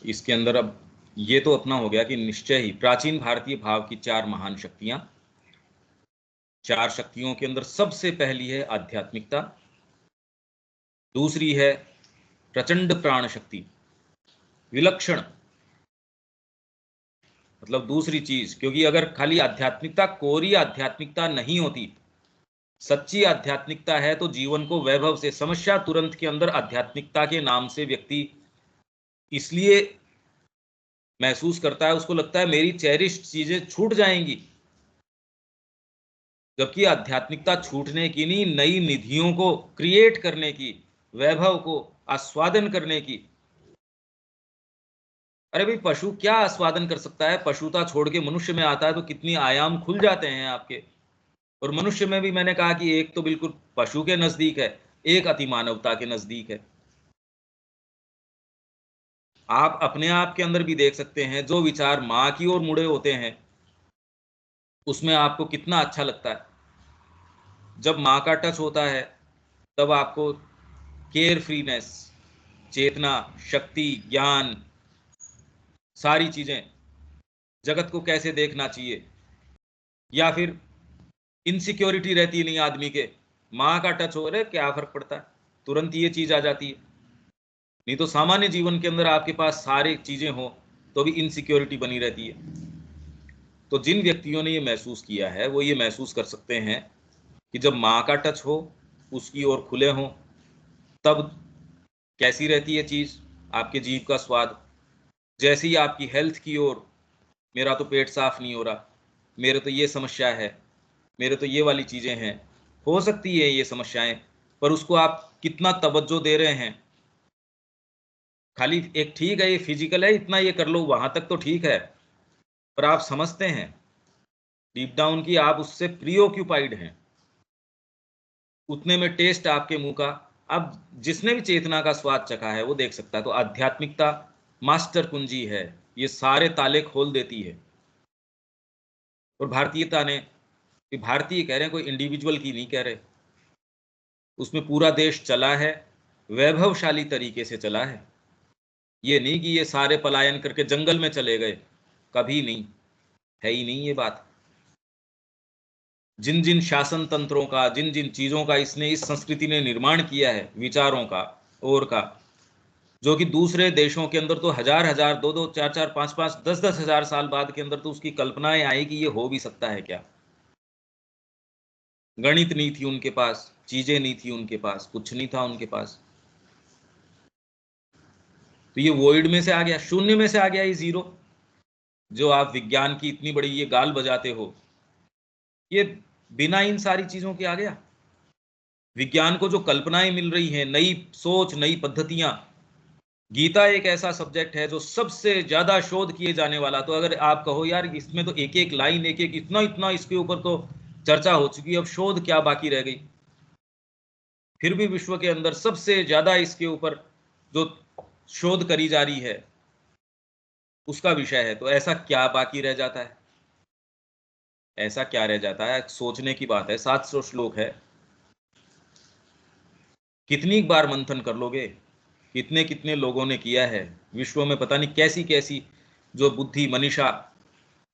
इसके अंदर अब ये तो अपना हो गया कि निश्चय ही प्राचीन भारतीय भाव की चार महान शक्तियां। चार शक्तियों के अंदर सबसे पहली है आध्यात्मिकता, दूसरी है प्रचंड प्राण शक्ति, विलक्षण, मतलब दूसरी चीज, क्योंकि अगर खाली आध्यात्मिकता कोरी आध्यात्मिकता नहीं होती, सच्ची आध्यात्मिकता है तो जीवन को वैभव से, समस्या तुरंत के अंदर आध्यात्मिकता के नाम से व्यक्ति इसलिए महसूस करता है, उसको लगता है मेरी चेरिश्ड चीजें छूट जाएंगी, जबकि आध्यात्मिकता छूटने की नहीं, नई निधियों को क्रिएट करने की, वैभव को आस्वादन करने की। अरे भाई, पशु क्या आस्वादन कर सकता है? पशुता छोड़ के मनुष्य में आता है तो कितनी आयाम खुल जाते हैं आपके। और मनुष्य में भी मैंने कहा कि एक तो बिल्कुल पशु के नजदीक है, एक अति मानवता के नजदीक है। आप अपने आप के अंदर भी देख सकते हैं, जो विचार मां की ओर मुड़े होते हैं उसमें आपको कितना अच्छा लगता है। जब मां का टच होता है तब आपको केयर फ्रीनेस, चेतना, शक्ति, ज्ञान, सारी चीजें, जगत को कैसे देखना चाहिए, या फिर इनसिक्योरिटी रहती नहीं आदमी के, माँ का टच हो रहे क्या फर्क पड़ता है, तुरंत ये चीज आ जाती है। नहीं तो सामान्य जीवन के अंदर आपके पास सारी चीजें हो तो भी इनसिक्योरिटी बनी रहती है। तो जिन व्यक्तियों ने ये महसूस किया है वो ये महसूस कर सकते हैं कि जब माँ का टच हो, उसकी ओर खुले हों, तब कैसी रहती है चीज, आपके जीभ का स्वाद। जैसे ही आपकी हेल्थ की ओर, मेरा तो पेट साफ नहीं हो रहा, मेरे तो ये समस्या है, मेरे तो ये वाली चीजें हैं, हो सकती है ये समस्याएं, पर उसको आप कितना तवज्जो दे रहे हैं। खाली एक ठीक है ये फिजिकल है, इतना ये कर लो, वहां तक तो ठीक है, पर आप समझते हैं डीप डाउन की आप उससे प्रीऑक्यूपाइड हैं, उतने में टेस्ट आपके मुंह का। अब जिसने भी चेतना का स्वाद चखा है वो देख सकता है। तो आध्यात्मिकता मास्टर कुंजी है, ये सारे ताले खोल देती है। और भारतीयता ने, भारतीय कह रहे हैं, कोई इंडिविजुअल की नहीं कह रहे, उसमें पूरा देश चला है, वैभवशाली तरीके से चला है। ये नहीं कि ये सारे पलायन करके जंगल में चले गए, कभी नहीं, है ही नहीं ये बात। जिन जिन शासन तंत्रों का, जिन जिन चीजों का इसने, इस संस्कृति ने निर्माण किया है, विचारों का और का, जो कि दूसरे देशों के अंदर तो हजार हजार, दो दो, चार चार, पांच पांच, दस दस हजार साल बाद के अंदर तो उसकी कल्पनाएं आई कि ये हो भी सकता है क्या। गणित नहीं थी उनके पास, चीजें नहीं थी उनके पास, कुछ नहीं था उनके पास। तो ये वॉइड में से आ गया, शून्य में से आ गया ये जीरो, जो आप विज्ञान की इतनी बड़ी ये गाल बजाते हो, ये बिना इन सारी चीजों के आ गया। विज्ञान को जो कल्पनाएं मिल रही हैं, नई सोच, नई पद्धतियां, गीता एक ऐसा सब्जेक्ट है जो सबसे ज्यादा शोध किए जाने वाला। तो अगर आप कहो यार इसमें तो एक एक लाइन, एक एक इतना इतना इसके ऊपर तो चर्चा हो चुकी है, अब शोध क्या बाकी रह गई। फिर भी विश्व के अंदर सबसे ज्यादा इसके ऊपर जो शोध करी जा रही है उसका विषय है, तो ऐसा क्या बाकी रह जाता है? ऐसा क्या रह जाता है? सोचने की बात है। 700 श्लोक है, कितनी बार मंथन कर लोगे? कितने कितने लोगों ने किया है विश्व में, पता नहीं कैसी कैसी जो बुद्धि मनीषा,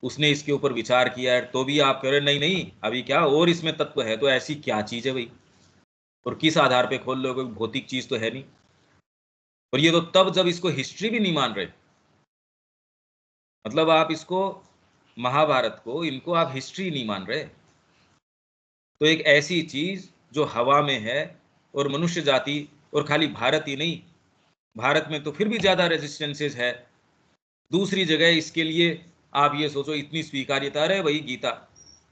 उसने इसके ऊपर विचार किया है, तो भी आप कह रहे नहीं नहीं अभी क्या और इसमें तत्व है, तो ऐसी क्या चीज है भाई? और किस आधार पे खोल लोगे? भौतिक चीज तो है नहीं। और ये तो तब जब इसको हिस्ट्री भी नहीं मान रहे, मतलब आप इसको, महाभारत को, इनको आप हिस्ट्री नहीं मान रहे। तो एक ऐसी चीज जो हवा में है, और मनुष्य जाति, और खाली भारत ही नहीं, भारत में तो फिर भी ज्यादा रेजिस्टेंसेज है, दूसरी जगह इसके लिए आप ये सोचो इतनी स्वीकार्यता रहे वही गीता।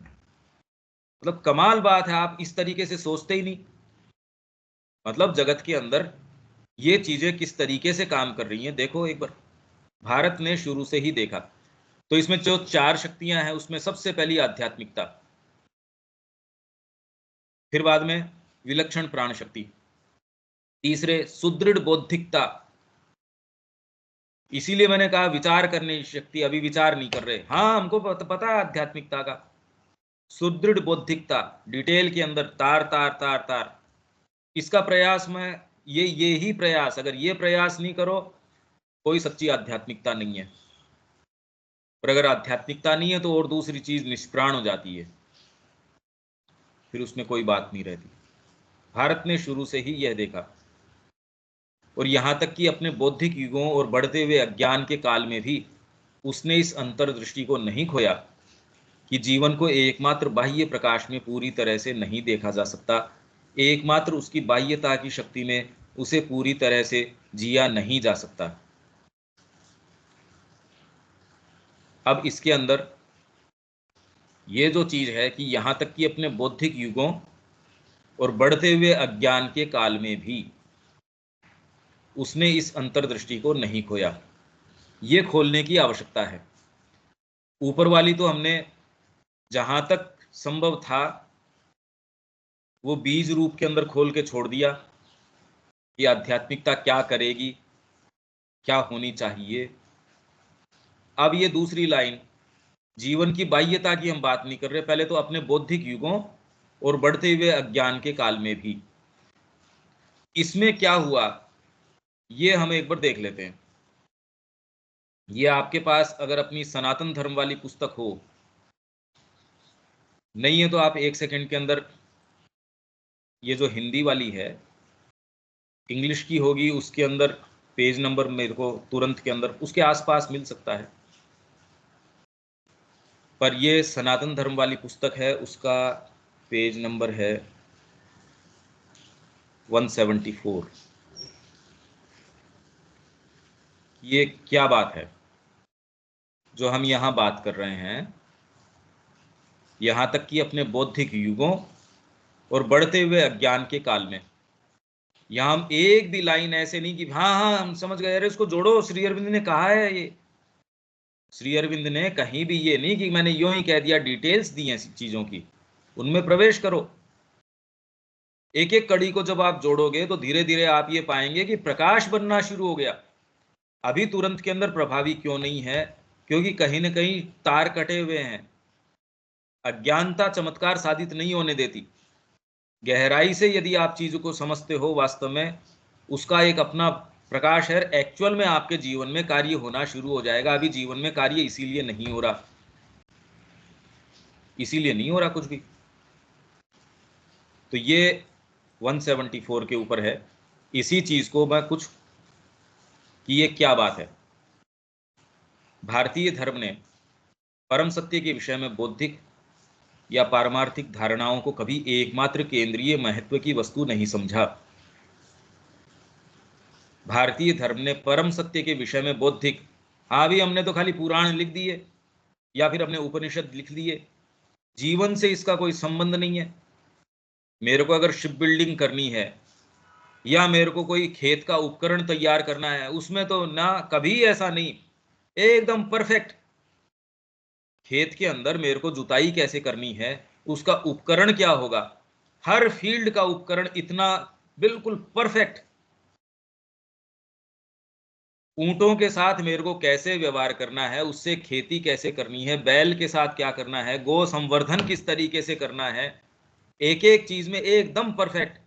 मतलब कमाल बात है, आप इस तरीके से सोचते ही नहीं। मतलब जगत के अंदर ये चीजें किस तरीके से काम कर रही हैं देखो एक बार। भारत ने शुरू से ही देखा। तो इसमें जो चार शक्तियां हैं उसमें सबसे पहली आध्यात्मिकता, फिर बाद में विलक्षण प्राण शक्ति, तीसरे सुदृढ़ बौद्धिकता। इसीलिए मैंने कहा विचार करने की शक्ति, अभी विचार नहीं कर रहे, हाँ हमको पता है आध्यात्मिकता का। सुदृढ़ बौद्धिकता, डिटेल के अंदर तार तार तार तार, इसका प्रयास में, ये ही प्रयास, अगर ये प्रयास नहीं करो कोई सच्ची आध्यात्मिकता नहीं है। और अगर आध्यात्मिकता नहीं है तो और दूसरी चीज निष्प्राण हो जाती है, फिर उसमें कोई बात नहीं रहती। भारत ने शुरू से ही यह देखा, और यहां तक कि अपने बौद्धिक युगों और बढ़ते हुए अज्ञान के काल में भी उसने इस अंतर्दृष्टि को नहीं खोया कि जीवन को एकमात्र बाह्य प्रकाश में पूरी तरह से नहीं देखा जा सकता, एकमात्र उसकी बाह्यता की शक्ति में उसे पूरी तरह से जिया नहीं जा सकता। अब इसके अंदर ये जो चीज है कि यहां तक कि अपने बौद्धिक युगों और बढ़ते हुए अज्ञान के काल में भी उसने इस अंतर्दृष्टि को नहीं खोया, ये खोलने की आवश्यकता है। ऊपर वाली तो हमने जहां तक संभव था वो बीज रूप के अंदर खोल के छोड़ दिया कि आध्यात्मिकता क्या करेगी, क्या होनी चाहिए। अब ये दूसरी लाइन, जीवन की बाह्यता की हम बात नहीं कर रहे, पहले तो अपने बौद्धिक युगों और बढ़ते हुए अज्ञान के काल में भी इसमें क्या हुआ, ये हम एक बार देख लेते हैं। ये आपके पास अगर अपनी सनातन धर्म वाली पुस्तक हो, नहीं है तो आप 1 सेकंड के अंदर ये जो हिंदी वाली है, इंग्लिश की होगी, उसके अंदर पेज नंबर मेरे को तुरंत के अंदर उसके आसपास मिल सकता है, पर ये सनातन धर्म वाली पुस्तक है, उसका पेज नंबर है 174। ये क्या बात है जो हम यहाँ बात कर रहे हैं, यहाँ तक कि अपने बौद्धिक युगों और बढ़ते हुए अज्ञान के काल में। यहाँ हम एक भी लाइन ऐसे नहीं कि हाँ हाँ हम समझ गए, अरे इसको जोड़ो, श्री अरविंद ने कहा है। ये श्री अरविंद ने कहीं भी ये नहीं कि मैंने यूं ही कह दिया, डिटेल्स दी हैं चीजों की, उनमें प्रवेश करो। एक एक कड़ी को जब आप जोड़ोगे तो धीरे धीरे आप ये पाएंगे कि प्रकाश बनना शुरू हो गया। अभी तुरंत के अंदर प्रभावी क्यों नहीं है? क्योंकि कहीं ना कहीं तार कटे हुए हैं। अज्ञानता चमत्कार साधित नहीं होने देती। गहराई से यदि आप चीजों को समझते हो, वास्तव में उसका एक अपना प्रकाश है, एक्चुअल में आपके जीवन में कार्य होना शुरू हो जाएगा। अभी जीवन में कार्य इसीलिए नहीं हो रहा, इसीलिए नहीं हो रहा कुछ भी। तो ये 174 के ऊपर है। इसी चीज को मैं कुछ कि ये क्या बात है। भारतीय धर्म ने परम सत्य के विषय में बौद्धिक या पारमार्थिक धारणाओं को कभी एकमात्र केंद्रीय महत्व की वस्तु नहीं समझा। भारतीय धर्म ने परम सत्य के विषय में बौद्धिक, हाँ भी हमने तो खाली पुराण लिख दिए या फिर अपने उपनिषद लिख दिए, जीवन से इसका कोई संबंध नहीं है। मेरे को अगर शिप बिल्डिंग करनी है या मेरे को कोई खेत का उपकरण तैयार करना है, उसमें तो ना कभी ऐसा नहीं, एकदम परफेक्ट। खेत के अंदर मेरे को जुताई कैसे करनी है, उसका उपकरण क्या होगा, हर फील्ड का उपकरण इतना बिल्कुल परफेक्ट। ऊंटों के साथ मेरे को कैसे व्यवहार करना है, उससे खेती कैसे करनी है, बैल के साथ क्या करना है, गो संवर्धन किस तरीके से करना है, एक एक चीज में एकदम परफेक्ट।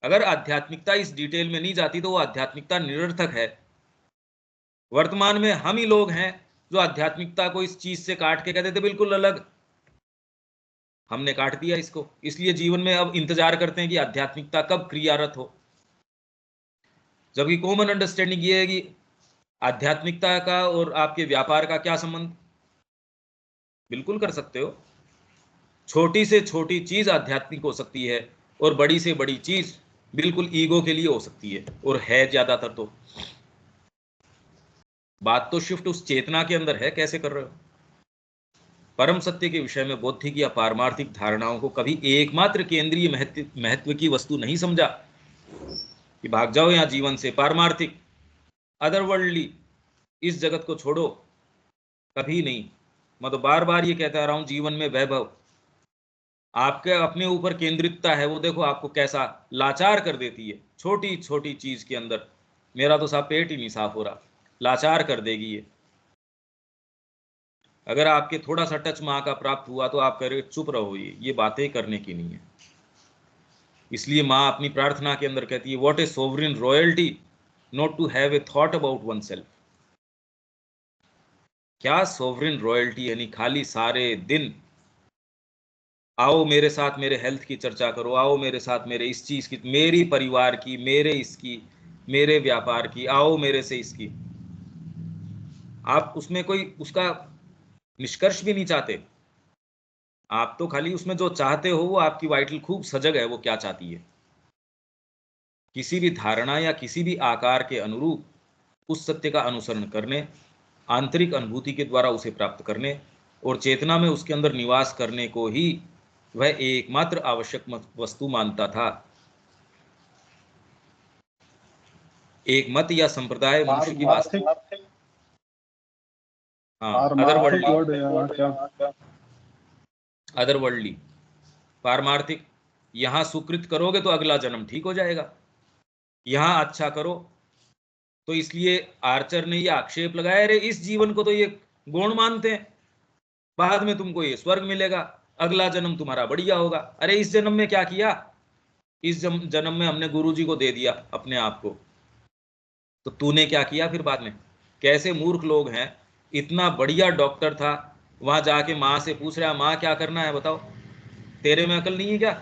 अगर आध्यात्मिकता इस डिटेल में नहीं जाती तो वो आध्यात्मिकता निरर्थक है। वर्तमान में हम ही लोग हैं जो आध्यात्मिकता को इस चीज से काट के कहते थे बिल्कुल अलग। हमने काट दिया इसको, इसलिए जीवन में अब इंतजार करते हैं कि आध्यात्मिकता कब क्रियारत हो। जबकि कॉमन अंडरस्टैंडिंग ये है कि आध्यात्मिकता का और आपके व्यापार का क्या संबंध। बिल्कुल कर सकते हो, छोटी से छोटी चीज आध्यात्मिक हो सकती है और बड़ी से बड़ी चीज बिल्कुल ईगो के लिए हो सकती है, और है ज्यादातर। तो बात तो शिफ्ट उस चेतना के अंदर है, कैसे कर रहे हो। परम सत्य के विषय में बौद्धिक या पारमार्थिक धारणाओं को कभी एकमात्र केंद्रीय महत्व की वस्तु नहीं समझा कि भाग जाओ यहां जीवन से, पारमार्थिक अदरवर्ल्डली इस जगत को छोड़ो, कभी नहीं। मैं तो बार बार ये कहता रहा हूं, जीवन में वैभव आपके अपने ऊपर केंद्रितता है, वो देखो आपको कैसा लाचार कर देती है। छोटी छोटी चीज के अंदर मेरा तो साहब पेट ही नहीं साफ हो रहा, लाचार कर देगी ये। अगर आपके थोड़ा सा टच माँ का प्राप्त हुआ तो आप कह रहे चुप रहो, ये बातें करने की नहीं है। इसलिए माँ अपनी प्रार्थना के अंदर कहती है, what A sovereign royalty, not to have a thought about oneself. क्या सोवरेन रॉयल्टी, यानी खाली सारे दिन आओ मेरे साथ मेरे हेल्थ की चर्चा करो, आओ मेरे साथ मेरे इस चीज की, मेरी परिवार की, मेरे इसकी, मेरे व्यापार की, आओ मेरे से इसकी। आप उसमें कोई उसका निष्कर्ष भी नहीं चाहते। आप तो खाली उसमें जो चाहते हो वो आपकी वाइटल खूब सजग है, वो क्या चाहती है। किसी भी धारणा या किसी भी आकार के अनुरूप उस सत्य का अनुसरण करने, आंतरिक अनुभूति के द्वारा उसे प्राप्त करने और चेतना में उसके अंदर निवास करने को ही वह एकमात्र आवश्यक वस्तु मानता था। एक मत या संप्रदाय मनुष्य की वास्तविक, हाँ, अदरवर्ल्डली, पारमार्थिक। यहाँ सुकृत करोगे तो अगला जन्म ठीक हो जाएगा, यहाँ अच्छा करो तो, इसलिए आर्चर ने ये आक्षेप लगाया, अरे इस जीवन को तो ये गौण मानते हैं, बाद में तुमको ये स्वर्ग मिलेगा, अगला जन्म तुम्हारा बढ़िया होगा। अरे इस जन्म में क्या किया? इस जन्म में हमने गुरुजी को दे दिया अपने आप को, तो तूने क्या किया फिर बाद में? कैसे मूर्ख लोग हैं। इतना बढ़िया डॉक्टर था, वहां जाके माँ से पूछ रहा, माँ क्या करना है बताओ, तेरे में अकल नहीं है क्या?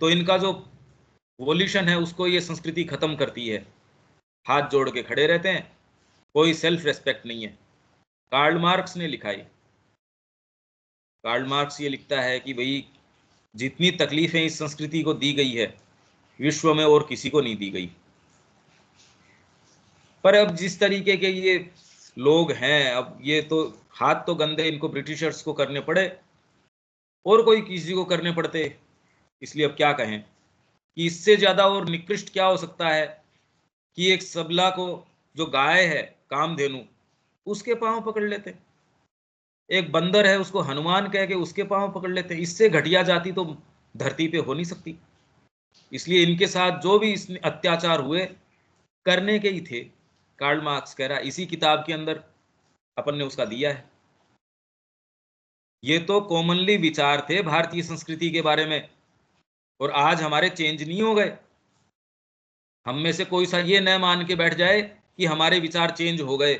तो इनका जो वोल्यूशन है उसको ये संस्कृति खत्म करती है, हाथ जोड़ के खड़े रहते हैं, कोई सेल्फ रेस्पेक्ट नहीं है। कार्ल मार्क्स ने लिखा है, कार्ल मार्क्स ये लिखता है कि भाई जितनी तकलीफें इस संस्कृति को दी गई है विश्व में और किसी को नहीं दी गई। पर अब जिस तरीके के ये लोग हैं, अब ये तो हाथ तो गंदे इनको ब्रिटिशर्स को करने पड़े और कोई किसी को करने पड़ते, इसलिए अब क्या कहें कि इससे ज्यादा और निकृष्ट क्या हो सकता है कि एक सबला को, जो गाय है कामधेनु, उसके पांव पकड़ लेते, एक बंदर है उसको हनुमान कह के उसके पांव पकड़ लेते। इससे घटिया जाति तो धरती पे हो नहीं सकती। इसलिए इनके साथ जो भी इसने अत्याचार हुए करने के ही थे। कार्ल मार्क्स कह रहा है, इसी किताब के अंदर अपन ने उसका दिया है। ये तो कॉमनली विचार थे भारतीय संस्कृति के बारे में, और आज हमारे चेंज नहीं हो गए। हम में से कोई सा ये न मान के बैठ जाए कि हमारे विचार चेंज हो गए।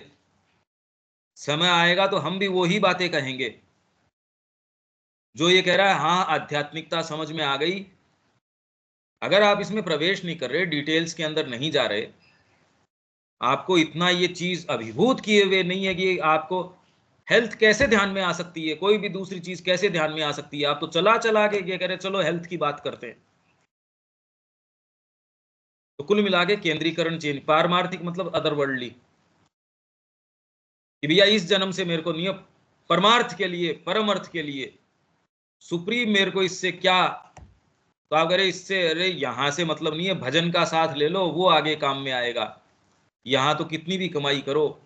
समय आएगा तो हम भी वही बातें कहेंगे। जो ये कह रहा है हाँ आध्यात्मिकता समझ में आ गई, अगर आप इसमें प्रवेश नहीं कर रहे, डिटेल्स के अंदर नहीं जा रहे, आपको इतना ये चीज अभिभूत किए हुए नहीं है कि आपको हेल्थ कैसे ध्यान में आ सकती है, कोई भी दूसरी चीज कैसे ध्यान में आ सकती है, आप तो चला चला के ये कह रहे चलो हेल्थ की बात करते हैं। तो कुल मिला के केंद्रीकरण चेंज, पारमार्थिक मतलब अदरवर्ल्डली, कि भैया इस जन्म से मेरे को नहीं, परमार्थ के लिए, परम अर्थ के लिए, सुप्रीम मेरे को इससे क्या, तो आप अरे इससे, अरे यहां से मतलब नहीं है, भजन का साथ ले लो वो आगे काम में आएगा, यहां तो कितनी भी कमाई करो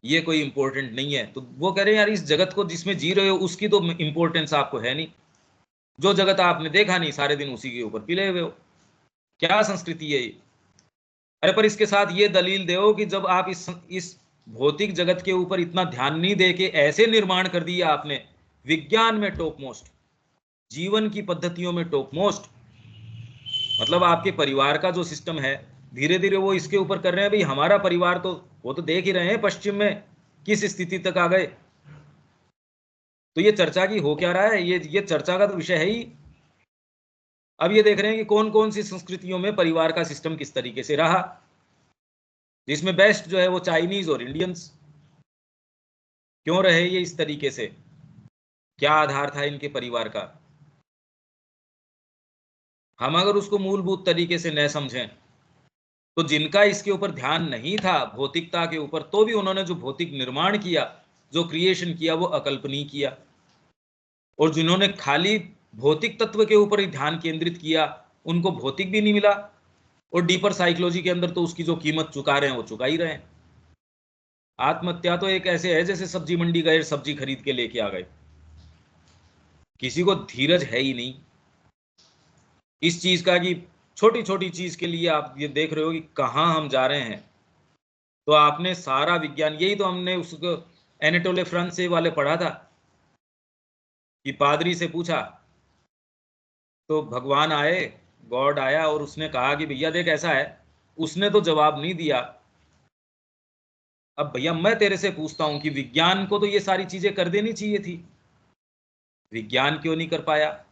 ये कोई इंपॉर्टेंट नहीं है। तो वो कह रहे हैं यार इस जगत को जिसमें जी रहे हो उसकी तो इंपॉर्टेंस आपको है नहीं, जो जगत आपने देखा नहीं सारे दिन उसी के ऊपर पिले हुए हो, क्या संस्कृति है ये? अरे पर इसके साथ ये दलील दो कि जब आप इस भौतिक जगत के ऊपर इतना ध्यान नहीं दे के ऐसे निर्माण कर दिया आपने, विज्ञान में टॉप मोस्ट, जीवन की पद्धतियों में टॉप मोस्ट, मतलब आपके परिवार का जो सिस्टम है धीरे धीरे वो इसके ऊपर कर रहे हैं। भाई हमारा परिवार तो वो तो देख ही रहे हैं पश्चिम में किस स्थिति तक आ गए। तो ये चर्चा की हो क्या रहा है, ये चर्चा का तो विषय है ही। अब ये देख रहे हैं कि कौन कौन सी संस्कृतियों में परिवार का सिस्टम किस तरीके से रहा, जिसमें बेस्ट जो है वो चाइनीज और इंडियंस। क्यों रहे ये इस तरीके से, क्या आधार था इनके परिवार का? हम अगर उसको मूलभूत तरीके से न समझें, तो जिनका इसके ऊपर ध्यान नहीं था भौतिकता के ऊपर, तो भी उन्होंने जो भौतिक निर्माण किया, जो क्रिएशन किया, वो अकल्पनीय किया। और जिन्होंने खाली भौतिक तत्व के ऊपर ही ध्यान केंद्रित किया, उनको भौतिक भी नहीं मिला, और डीपर साइकोलॉजी के अंदर तो उसकी जो कीमत चुका रहे हैं वो चुका ही रहे हैं। आत्महत्या तो एक ऐसे है जैसे सब्जी मंडी गए, सब्जी खरीद के लेके आ गए, किसी को धीरज है ही नहीं इस चीज का कि छोटी छोटी चीज के लिए आप ये देख रहे हो कि कहां हम जा रहे हैं। तो आपने सारा विज्ञान, यही तो हमने उसको एनेटोले फ्रांसे वाले पढ़ा था कि पादरी से पूछा तो भगवान आए, गॉड आया और उसने कहा कि भैया देख ऐसा है उसने तो जवाब नहीं दिया। अब भैया मैं तेरे से पूछता हूं कि विज्ञान को तो ये सारी चीजें कर देनी चाहिए थी, विज्ञान क्यों नहीं कर पाया?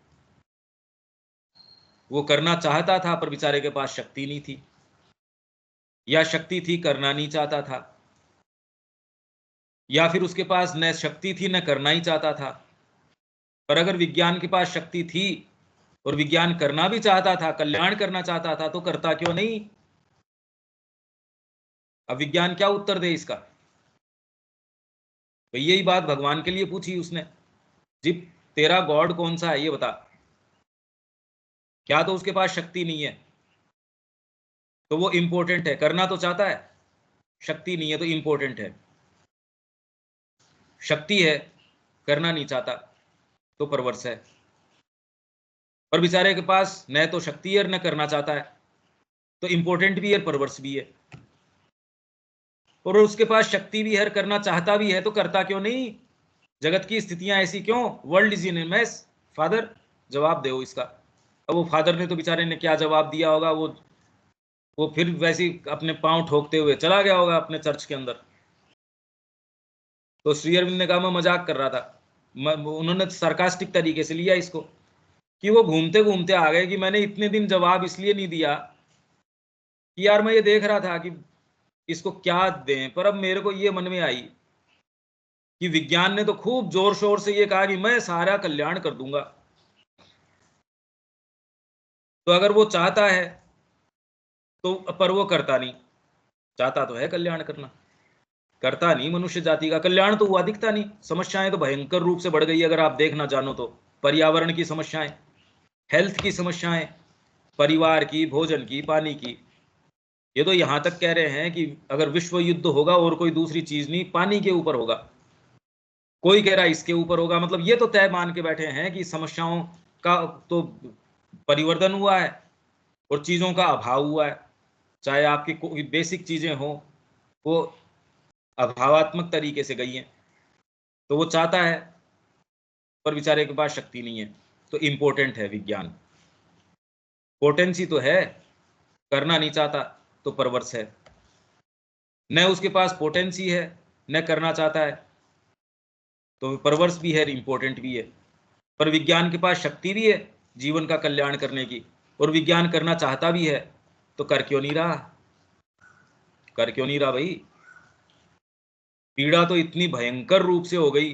वो करना चाहता था पर बेचारे के पास शक्ति नहीं थी, या शक्ति थी करना नहीं चाहता था, या फिर उसके पास न शक्ति थी न करना ही चाहता था। पर अगर विज्ञान के पास शक्ति थी और विज्ञान करना भी चाहता था, कल्याण करना चाहता था, तो करता क्यों नहीं? अब विज्ञान क्या उत्तर दे इसका? तो यही बात भगवान के लिए पूछी उसने, जी तेरा गॉड कौन सा है ये बता। क्या तो उसके पास शक्ति नहीं है तो वो इंपॉर्टेंट है, करना तो चाहता है, शक्ति नहीं है तो इंपॉर्टेंट है। शक्ति है करना नहीं चाहता तो परवर्स है। पर बेचारे के पास न तो शक्ति है न करना चाहता है, तो इंपॉर्टेंट भी है परवर्स भी है। और उसके पास शक्ति भी है करना चाहता भी है, तो करता क्यों नहीं? जगत की स्थितियां ऐसी क्यों? World is in a mess. Father जवाब दो इसका। अब वो फादर ने तो बेचारे ने क्या जवाब दिया होगा, वो फिर वैसे ही अपने पांव ठोकते हुए चला गया होगा अपने चर्च के अंदर। तो श्री अरविंद ने कहा मैं मजाक कर रहा था, उन्होंने सार्कास्टिक तरीके से लिया इसको, कि वो घूमते घूमते आ गए कि मैंने इतने दिन जवाब इसलिए नहीं दिया कि यार मैं ये देख रहा था कि इसको क्या दें, पर अब मेरे को ये मन में आई कि विज्ञान ने तो खूब जोर शोर से ये कहा कि मैं सारा कल्याण कर दूंगा। तो अगर वो चाहता है तो, पर वो करता नहीं, चाहता तो है कल्याण करना, करता नहीं। मनुष्य जाति का कल्याण तो हुआ दिखता नहीं। समस्याएं तो भयंकर रूप से बढ़ गई अगर आप देखना जानो तो। पर्यावरण की समस्याएं, हेल्थ की समस्याएं, परिवार की, भोजन की, पानी की। ये तो यहां तक कह रहे हैं कि अगर विश्व युद्ध होगा और कोई दूसरी चीज नहीं, पानी के ऊपर होगा। कोई कह रहा है इसके ऊपर होगा। मतलब ये तो तय मान के बैठे हैं कि समस्याओं का तो परिवर्तन हुआ है और चीजों का अभाव हुआ है। चाहे आपकी कोई बेसिक चीजें हो, वो अभावात्मक तरीके से गई हैं। तो वो चाहता है पर बेचारे के पास शक्ति नहीं है, तो इंपॉर्टेंट है विज्ञान। पोटेंसी तो है, करना नहीं चाहता तो परवर्स है। न उसके पास पोटेंसी है न करना चाहता है, तो परवर्स भी है, इंपॉर्टेंट भी है। पर विज्ञान के पास शक्ति भी है जीवन का कल्याण करने की, और विज्ञान करना चाहता भी है, तो कर क्यों नहीं रहा? कर क्यों नहीं रहा भाई? पीड़ा तो इतनी भयंकर रूप से हो गई,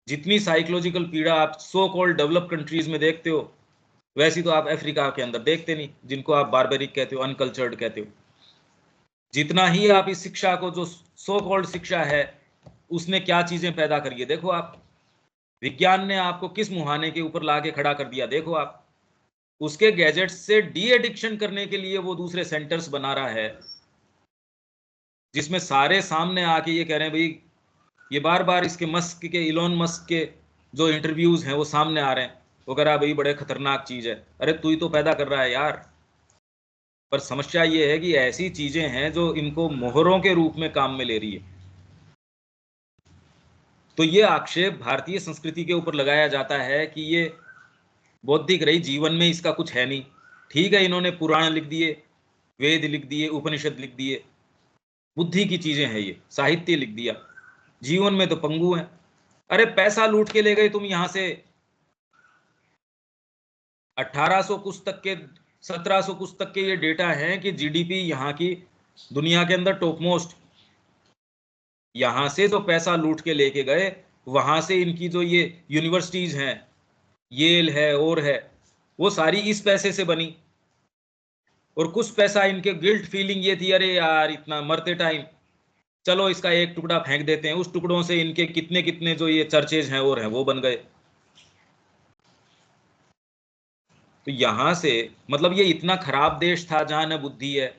जितनी साइकोलॉजिकल पीड़ा आप सो कॉल्ड डेवलप कंट्रीज में देखते हो, वैसी तो आप अफ्रीका के अंदर देखते नहीं, जिनको आप बारबेरिक कहते हो, अनकल्चर्ड कहते हो। जितना ही आप इस शिक्षा को, जो सो कॉल्ड शिक्षा है, उसने क्या चीजें पैदा करी है देखो आप। विज्ञान ने आपको किस मुहाने के ऊपर लाके खड़ा कर दिया देखो आप। उसके गैजेट्स से डी एडिक्शन करने के लिए वो दूसरे सेंटर्स बना रहा है, जिसमें सारे सामने आके ये कह रहे हैं भाई, ये बार बार इसके मस्क के, इलोन मस्क के जो इंटरव्यूज हैं वो सामने आ रहे हैं। वो कह रहा है भाई बड़े खतरनाक चीज है। अरे तू ही तो पैदा कर रहा है यार। पर समस्या ये है कि ऐसी चीजें हैं जो इनको मोहरों के रूप में काम में ले रही है। तो ये आक्षेप भारतीय संस्कृति के ऊपर लगाया जाता है कि ये बौद्धिक रही, जीवन में इसका कुछ है नहीं। ठीक है, इन्होंने पुराण लिख दिए, वेद लिख दिए, उपनिषद लिख दिए, बुद्धि की चीजें हैं, ये साहित्य लिख दिया, जीवन में तो पंगु हैं। अरे पैसा लूट के ले गए तुम यहां से। 1800 कुछ तक के, 1700 कुछ तक के ये डेटा हैं कि जीडीपी यहाँ की दुनिया के अंदर टॉप मोस्ट। यहां से जो पैसा लूट के लेके गए, वहां से इनकी जो ये यूनिवर्सिटीज हैं, येल है और है, वो सारी इस पैसे से बनी। और कुछ पैसा इनके गिल्ट फीलिंग ये थी, अरे यार इतना मरते टाइम चलो इसका एक टुकड़ा फेंक देते हैं, उस टुकड़ों से इनके कितने कितने जो ये चर्चेज हैं और हैं वो बन गए। तो यहां से मतलब ये इतना खराब देश था जहां न बुद्धि है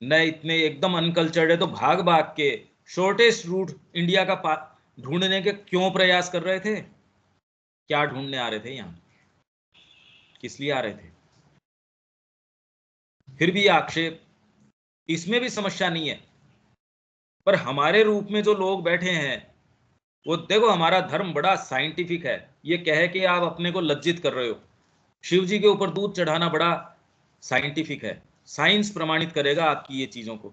न इतने, एकदम अनकल्चर्ड है। तो भाग भाग के शॉर्टेस्ट रूट इंडिया का ढूंढने के क्यों प्रयास कर रहे थे? क्या ढूंढने आ रहे थे यहाँ? किस लिए आ रहे थे? फिर भी आक्षेप, इसमें भी समस्या नहीं है। पर हमारे रूप में जो लोग बैठे हैं, वो देखो हमारा धर्म बड़ा साइंटिफिक है। ये कह के आप अपने को लज्जित कर रहे हो। शिव जी के ऊपर दूध चढ़ाना बड़ा साइंटिफिक है। साइंस प्रमाणित करेगा आपकी ये चीजों को।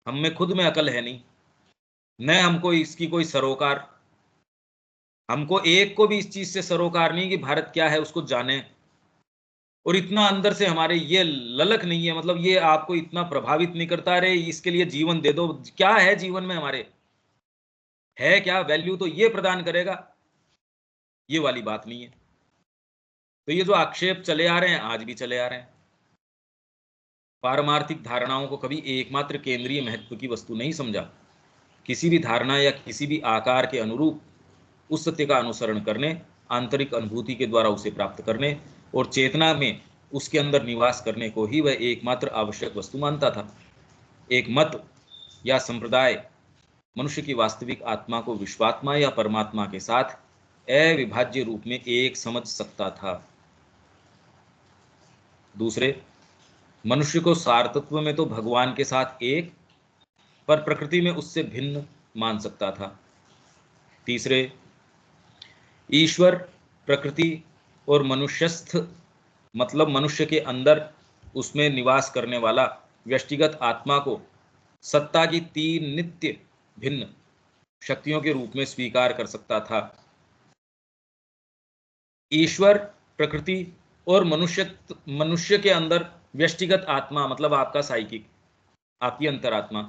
हम में खुद में अकल है नहीं, न हमको इसकी कोई सरोकार, हमको एक को भी इस चीज से सरोकार नहीं कि भारत क्या है उसको जाने, और इतना अंदर से हमारे ये ललक नहीं है, मतलब ये आपको इतना प्रभावित नहीं करता, अरे इसके लिए जीवन दे दो, क्या है जीवन में हमारे, है क्या वैल्यू तो ये प्रदान करेगा, ये वाली बात नहीं है। तो ये जो आक्षेप चले आ रहे हैं, आज भी चले आ रहे हैं। पारमार्थिक धारणाओं को कभी एकमात्र केंद्रीय महत्व की वस्तु नहीं समझा। किसी भी धारणा या किसी भी आकार के अनुरूप उस सत्य का अनुसरण करने, आंतरिक अनुभूति के द्वारा उसे प्राप्त करने और चेतना में उसके अंदर निवास करने को ही वह एकमात्र आवश्यक वस्तु मानता था। एक मत या संप्रदाय मनुष्य की वास्तविक आत्मा को विश्वात्मा या परमात्मा के साथ अविभाज्य रूप में एक समझ सकता था। दूसरे, मनुष्य को सारतत्व में तो भगवान के साथ एक, पर प्रकृति में उससे भिन्न मान सकता था। तीसरे, ईश्वर, प्रकृति और मनुष्यस्थ मतलब मनुष्य के अंदर उसमें निवास करने वाला व्यष्टिगत आत्मा को सत्ता की तीन नित्य भिन्न शक्तियों के रूप में स्वीकार कर सकता था। ईश्वर, प्रकृति और मनुष्य के अंदर व्यष्टिगत आत्मा मतलब आपका साइकिक, आपकी अंतरात्मा,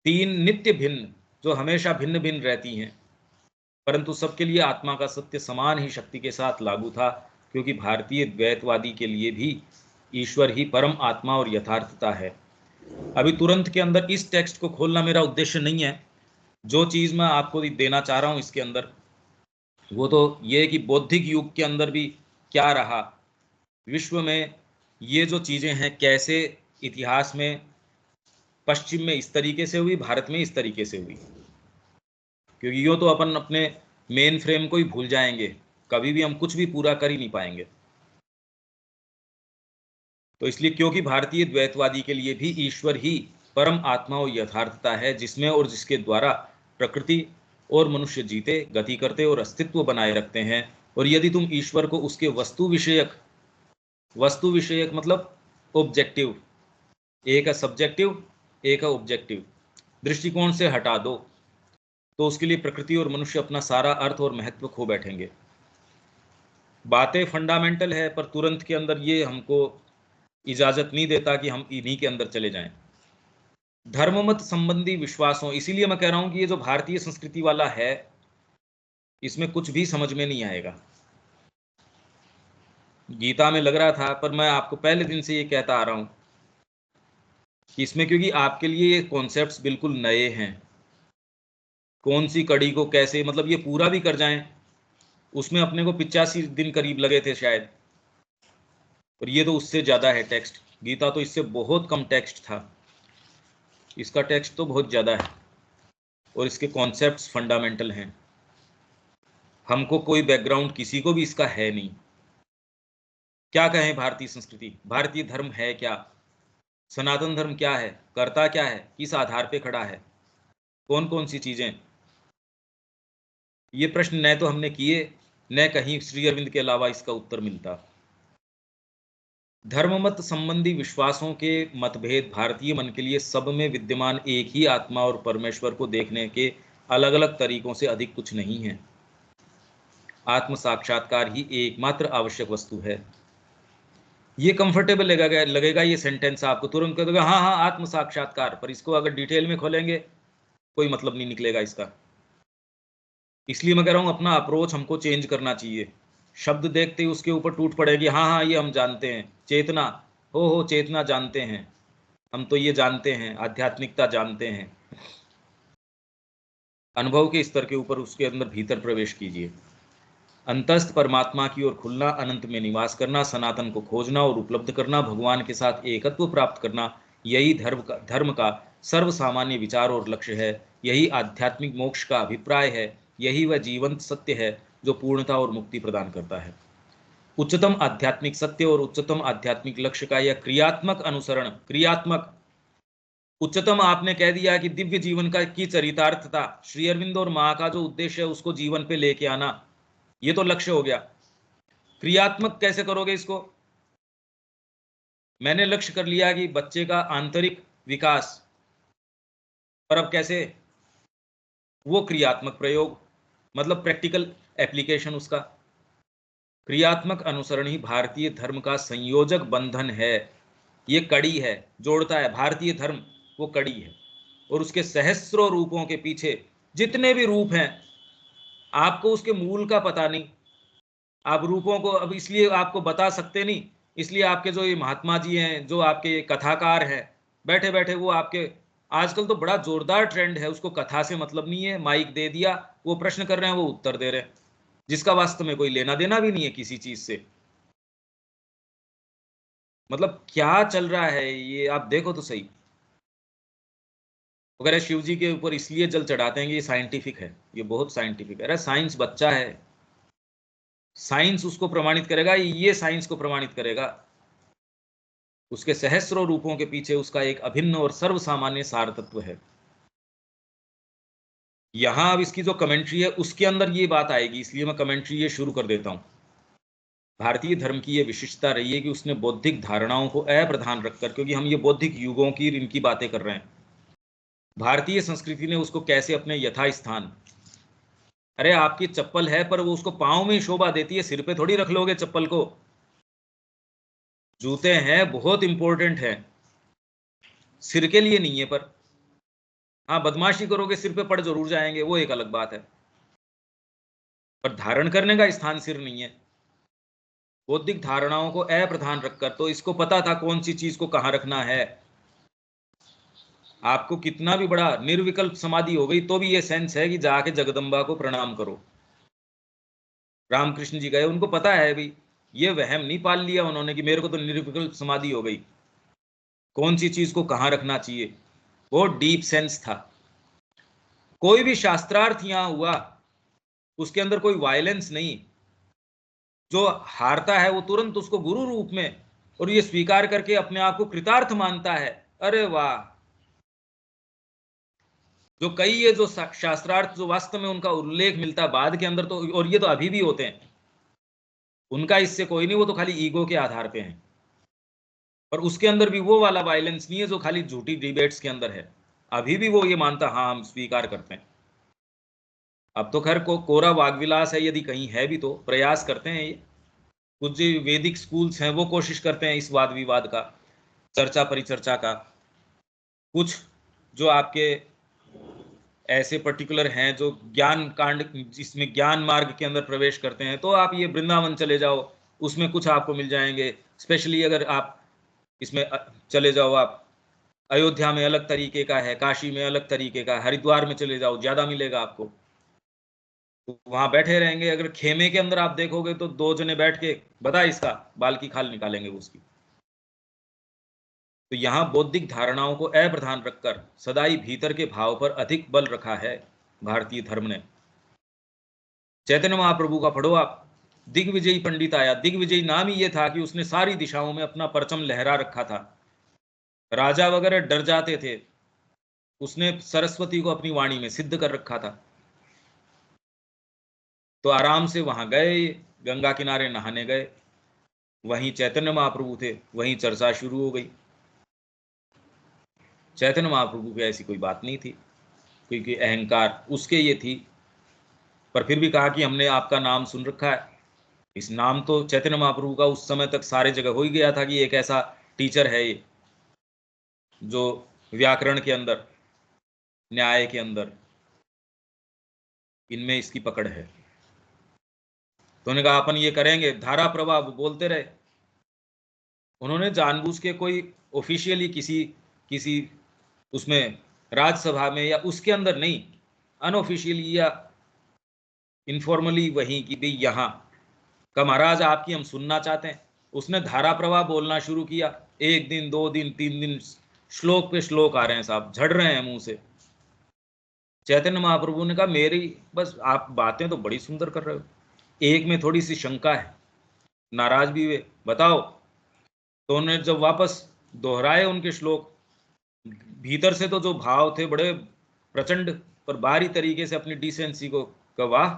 तीन नित्य भिन्न जो हमेशा भिन्न भिन्न रहती हैं, परंतु सबके लिए आत्मा का सत्य समान ही शक्ति के साथ लागू था, क्योंकि भारतीय द्वैतवादी के लिए भी ईश्वर ही परम आत्मा और यथार्थता है। अभी तुरंत के अंदर इस टेक्स्ट को खोलना मेरा उद्देश्य नहीं है। जो चीज मैं आपको देना चाह रहा हूं इसके अंदर वो तो ये है कि बौद्धिक युग के अंदर भी क्या रहा, विश्व में ये जो चीजें हैं कैसे इतिहास में पश्चिम में इस तरीके से हुई, भारत में इस तरीके से हुई, क्योंकि यो तो अपन अपने मेन फ्रेम को ही भूल जाएंगे, कभी भी हम कुछ भी पूरा कर ही नहीं पाएंगे। तो इसलिए क्योंकि भारतीय द्वैतवादी के लिए भी ईश्वर ही परम आत्मा और यथार्थता है, जिसमें और जिसके द्वारा प्रकृति और मनुष्य जीते, गति करते और अस्तित्व बनाए रखते हैं। और यदि तुम ईश्वर को उसके वस्तु विषयक मतलब ऑब्जेक्टिव, एक है सब्जेक्टिव एक है ऑब्जेक्टिव दृष्टिकोण से हटा दो, तो उसके लिए प्रकृति और मनुष्य अपना सारा अर्थ और महत्व खो बैठेंगे। बातें फंडामेंटल है, पर तुरंत के अंदर ये हमको इजाजत नहीं देता कि हम इन्हीं के अंदर चले जाएं। धर्ममत संबंधी विश्वासों, इसीलिए मैं कह रहा हूं कि ये जो भारतीय संस्कृति वाला है इसमें कुछ भी समझ में नहीं आएगा। गीता में लग रहा था, पर मैं आपको पहले दिन से ये कहता आ रहा हूं कि इसमें क्योंकि आपके लिए ये कॉन्सेप्ट्स बिल्कुल नए हैं, कौन सी कड़ी को कैसे मतलब ये पूरा भी कर जाएं, उसमें अपने को 85 दिन करीब लगे थे शायद, और ये तो उससे ज़्यादा है टेक्स्ट। गीता तो इससे बहुत कम टेक्स्ट था, इसका टेक्स्ट तो बहुत ज़्यादा है और इसके कॉन्सेप्ट्स फंडामेंटल हैं। हमको कोई बैकग्राउंड किसी को भी इसका है नहीं। क्या कहें भारतीय संस्कृति, भारतीय धर्म है क्या, सनातन धर्म क्या है, करता क्या है, किस आधार पे खड़ा है, कौन कौन सी चीज़ें, ये प्रश्न न तो हमने किए न कहीं श्री अरविंद के अलावा इसका उत्तर मिलता। धर्ममत संबंधी विश्वासों के मतभेद भारतीय मन के लिए सब में विद्यमान एक ही आत्मा और परमेश्वर को देखने के अलग अलग तरीकों से अधिक कुछ नहीं है। आत्म साक्षात्कार ही एकमात्र आवश्यक वस्तु है। ये कंफर्टेबल लगेगा ये सेंटेंस आपको, तुरंत कह दोगे हाँ हाँ आत्म साक्षात्कार, पर इसको अगर डिटेल में खोलेंगे कोई मतलब नहीं निकलेगा इसका। इसलिए मैं कह रहा हूँ अपना अप्रोच हमको चेंज करना चाहिए। शब्द देखते ही उसके ऊपर टूट पड़ेगी, हाँ हाँ ये हम जानते हैं, चेतना हो चेतना जानते हैं, हम तो ये जानते हैं, आध्यात्मिकता जानते हैं। अनुभव के स्तर के ऊपर उसके अंदर भीतर प्रवेश कीजिए। अंतस्थ परमात्मा की ओर खुलना, अनंत में निवास करना, सनातन को खोजना और उपलब्ध करना, भगवान के साथ एकत्व प्राप्त करना, यही धर्म का सर्वसामान्य विचार और लक्ष्य है। यही आध्यात्मिक मोक्ष का अभिप्राय है। यही वह जीवंत सत्य है जो पूर्णता और मुक्ति प्रदान करता है। उच्चतम आध्यात्मिक सत्य और उच्चतम आध्यात्मिक लक्ष्य का यह क्रियात्मक अनुसरण, क्रियात्मक, उच्चतम आपने कह दिया कि दिव्य जीवन का की चरितार्थता, श्री अरविंद और माँ का जो उद्देश्य है उसको जीवन पे लेके आना, ये तो लक्ष्य हो गया। क्रियात्मक कैसे करोगे इसको, मैंने लक्ष्य कर लिया कि बच्चे का आंतरिक विकास, पर अब कैसे? वो क्रियात्मक प्रयोग, मतलब प्रैक्टिकल एप्लीकेशन उसका। क्रियात्मक अनुसरण ही भारतीय धर्म का संयोजक बंधन है, ये कड़ी है, जोड़ता है। भारतीय धर्म वो कड़ी है, और उसके सहस्रों रूपों के पीछे जितने भी रूप हैं, आपको उसके मूल का पता नहीं। आप रूपों को अब इसलिए आपको बता सकते नहीं, इसलिए आपके जो ये महात्मा जी हैं, जो आपके कथाकार हैं, बैठे बैठे वो आपके, आजकल तो बड़ा जोरदार ट्रेंड है, उसको कथा से मतलब नहीं है, माइक दे दिया, वो प्रश्न कर रहे हैं, वो उत्तर दे रहे हैं, जिसका वास्तव में कोई लेना देना भी नहीं है किसी चीज से। मतलब क्या चल रहा है ये, आप देखो तो सही। अगर शिव जी के ऊपर इसलिए जल चढ़ाते हैं कि ये साइंटिफिक है, ये बहुत साइंटिफिक है। अरे साइंस बच्चा है, साइंस उसको प्रमाणित करेगा, ये साइंस को प्रमाणित करेगा। उसके सहस्रों रूपों के पीछे उसका एक अभिन्न और सर्वसामान्य सार तत्व है। यहां अब इसकी जो कमेंट्री है उसके अंदर ये बात आएगी, इसलिए मैं कमेंट्री ये शुरू कर देता हूं। भारतीय धर्म की ये विशिष्टता रही है कि उसने बौद्धिक धारणाओं को अप्रधान रखकर, क्योंकि हम ये बौद्धिक युगों की इनकी बातें कर रहे हैं, भारतीय संस्कृति ने उसको कैसे अपने यथास्थान, अरे आपकी चप्पल है पर वो उसको पांव में ही शोभा देती है, सिर पे थोड़ी रख लोगे चप्पल को। जूते हैं, बहुत इंपॉर्टेंट है, सिर के लिए नहीं है। पर हाँ, बदमाशी करोगे सिर पे पड़ जरूर जाएंगे, वो एक अलग बात है, पर धारण करने का स्थान सिर नहीं है। बौद्धिक धारणाओं को अप्रधान रखकर, तो इसको पता था कौन सी चीज को कहाँ रखना है। आपको कितना भी बड़ा निर्विकल्प समाधि हो गई तो भी ये सेंस है कि जाके जगदम्बा को प्रणाम करो। रामकृष्ण जी गए, उनको पता है भी, ये वहम नहीं पाल लिया उन्होंने कि मेरे को तो निर्विकल्प समाधि हो गई, कौन सी चीज को कहाँ रखना चाहिए। बहुत डीप सेंस था। कोई भी शास्त्रार्थ यहां हुआ, उसके अंदर कोई वायलेंस नहीं। जो हारता है वो तुरंत उसको गुरु रूप में, और ये स्वीकार करके अपने आप को कृतार्थ मानता है। अरे वाह! जो कई ये जो शास्त्रार्थ जो वास्तव में उनका उल्लेख मिलता है बाद के अंदर, तो और ये तो अभी भी होते हैं, उनका इससे कोई नहीं, वो तो खाली ईगो के आधार पे हैं। पर उसके अंदर भी वो वाला वायलेंस नहीं है जो खाली झूठी डिबेट्स के अंदर है। अभी भी वो ये मानता, हाँ हम स्वीकार करते हैं। अब तो खैर कोरा वाग्विलास है, यदि कहीं है भी तो प्रयास करते हैं ये, कुछ जो वैदिक स्कूल्स हैं वो कोशिश करते हैं इस वाद विवाद का, चर्चा परिचर्चा का। कुछ जो आपके ऐसे पर्टिकुलर हैं जो ज्ञान कांड, जिसमें ज्ञान मार्ग के अंदर प्रवेश करते हैं, तो आप ये वृंदावन चले जाओ, उसमें कुछ आपको मिल जाएंगे। स्पेशली अगर आप इसमें चले जाओ, आप अयोध्या में अलग तरीके का है, काशी में अलग तरीके का, हरिद्वार में चले जाओ, ज्यादा मिलेगा आपको। तो वहां बैठे रहेंगे, अगर खेमे के अंदर आप देखोगे तो दो जने बैठ के बता इसका बाल की खाल निकालेंगे उसकी। तो यहाँ बौद्धिक धारणाओं को अप्रधान रखकर सदाई भीतर के भाव पर अधिक बल रखा है भारतीय धर्म ने। चैतन्य महाप्रभु का पढ़ो आप, दिग्विजयी पंडित आया। दिग्विजयी नाम ही ये था कि उसने सारी दिशाओं में अपना परचम लहरा रखा था, राजा वगैरह डर जाते थे, उसने सरस्वती को अपनी वाणी में सिद्ध कर रखा था। तो आराम से वहां गए, गंगा किनारे नहाने गए, वहीं चैतन्य महाप्रभु थे, वहीं चर्चा शुरू हो गई। चैतन्य महाप्रभु की ऐसी कोई बात नहीं थी, क्योंकि अहंकार उसके ये थी, पर फिर भी कहा कि हमने आपका नाम सुन रखा है। इस नाम तो चैतन्य महाप्रभु का उस समय तक सारे जगह हो ही गया था कि एक ऐसा टीचर है ये, जो व्याकरण के अंदर, न्याय के अंदर, इनमें इसकी पकड़ है। तो उन्होंने कहा अपन ये करेंगे, धारा प्रवाह बोलते रहे। उन्होंने जानबूझ के कोई ऑफिशियली किसी किसी उसमें राज्यसभा में या उसके अंदर नहीं, अनऑफिशियली या इनफॉर्मली वहीं कि भाई यहाँ का महाराज आपकी हम सुनना चाहते हैं। उसने धारा प्रवाह बोलना शुरू किया। एक दिन, दो दिन, तीन दिन, श्लोक पे श्लोक आ रहे हैं साहब, झड़ रहे हैं मुंह से। चैतन्य महाप्रभु ने कहा मेरी बस आप बातें तो बड़ी सुंदर कर रहे हो, एक में थोड़ी सी शंका है, नाराज भी हुए, बताओ। तो उन्होंने जब वापस दोहराए उनके श्लोक, भीतर से तो जो भाव थे बड़े प्रचंड, पर बाहरी तरीके से अपनी डिसेंसी को कहा, वाह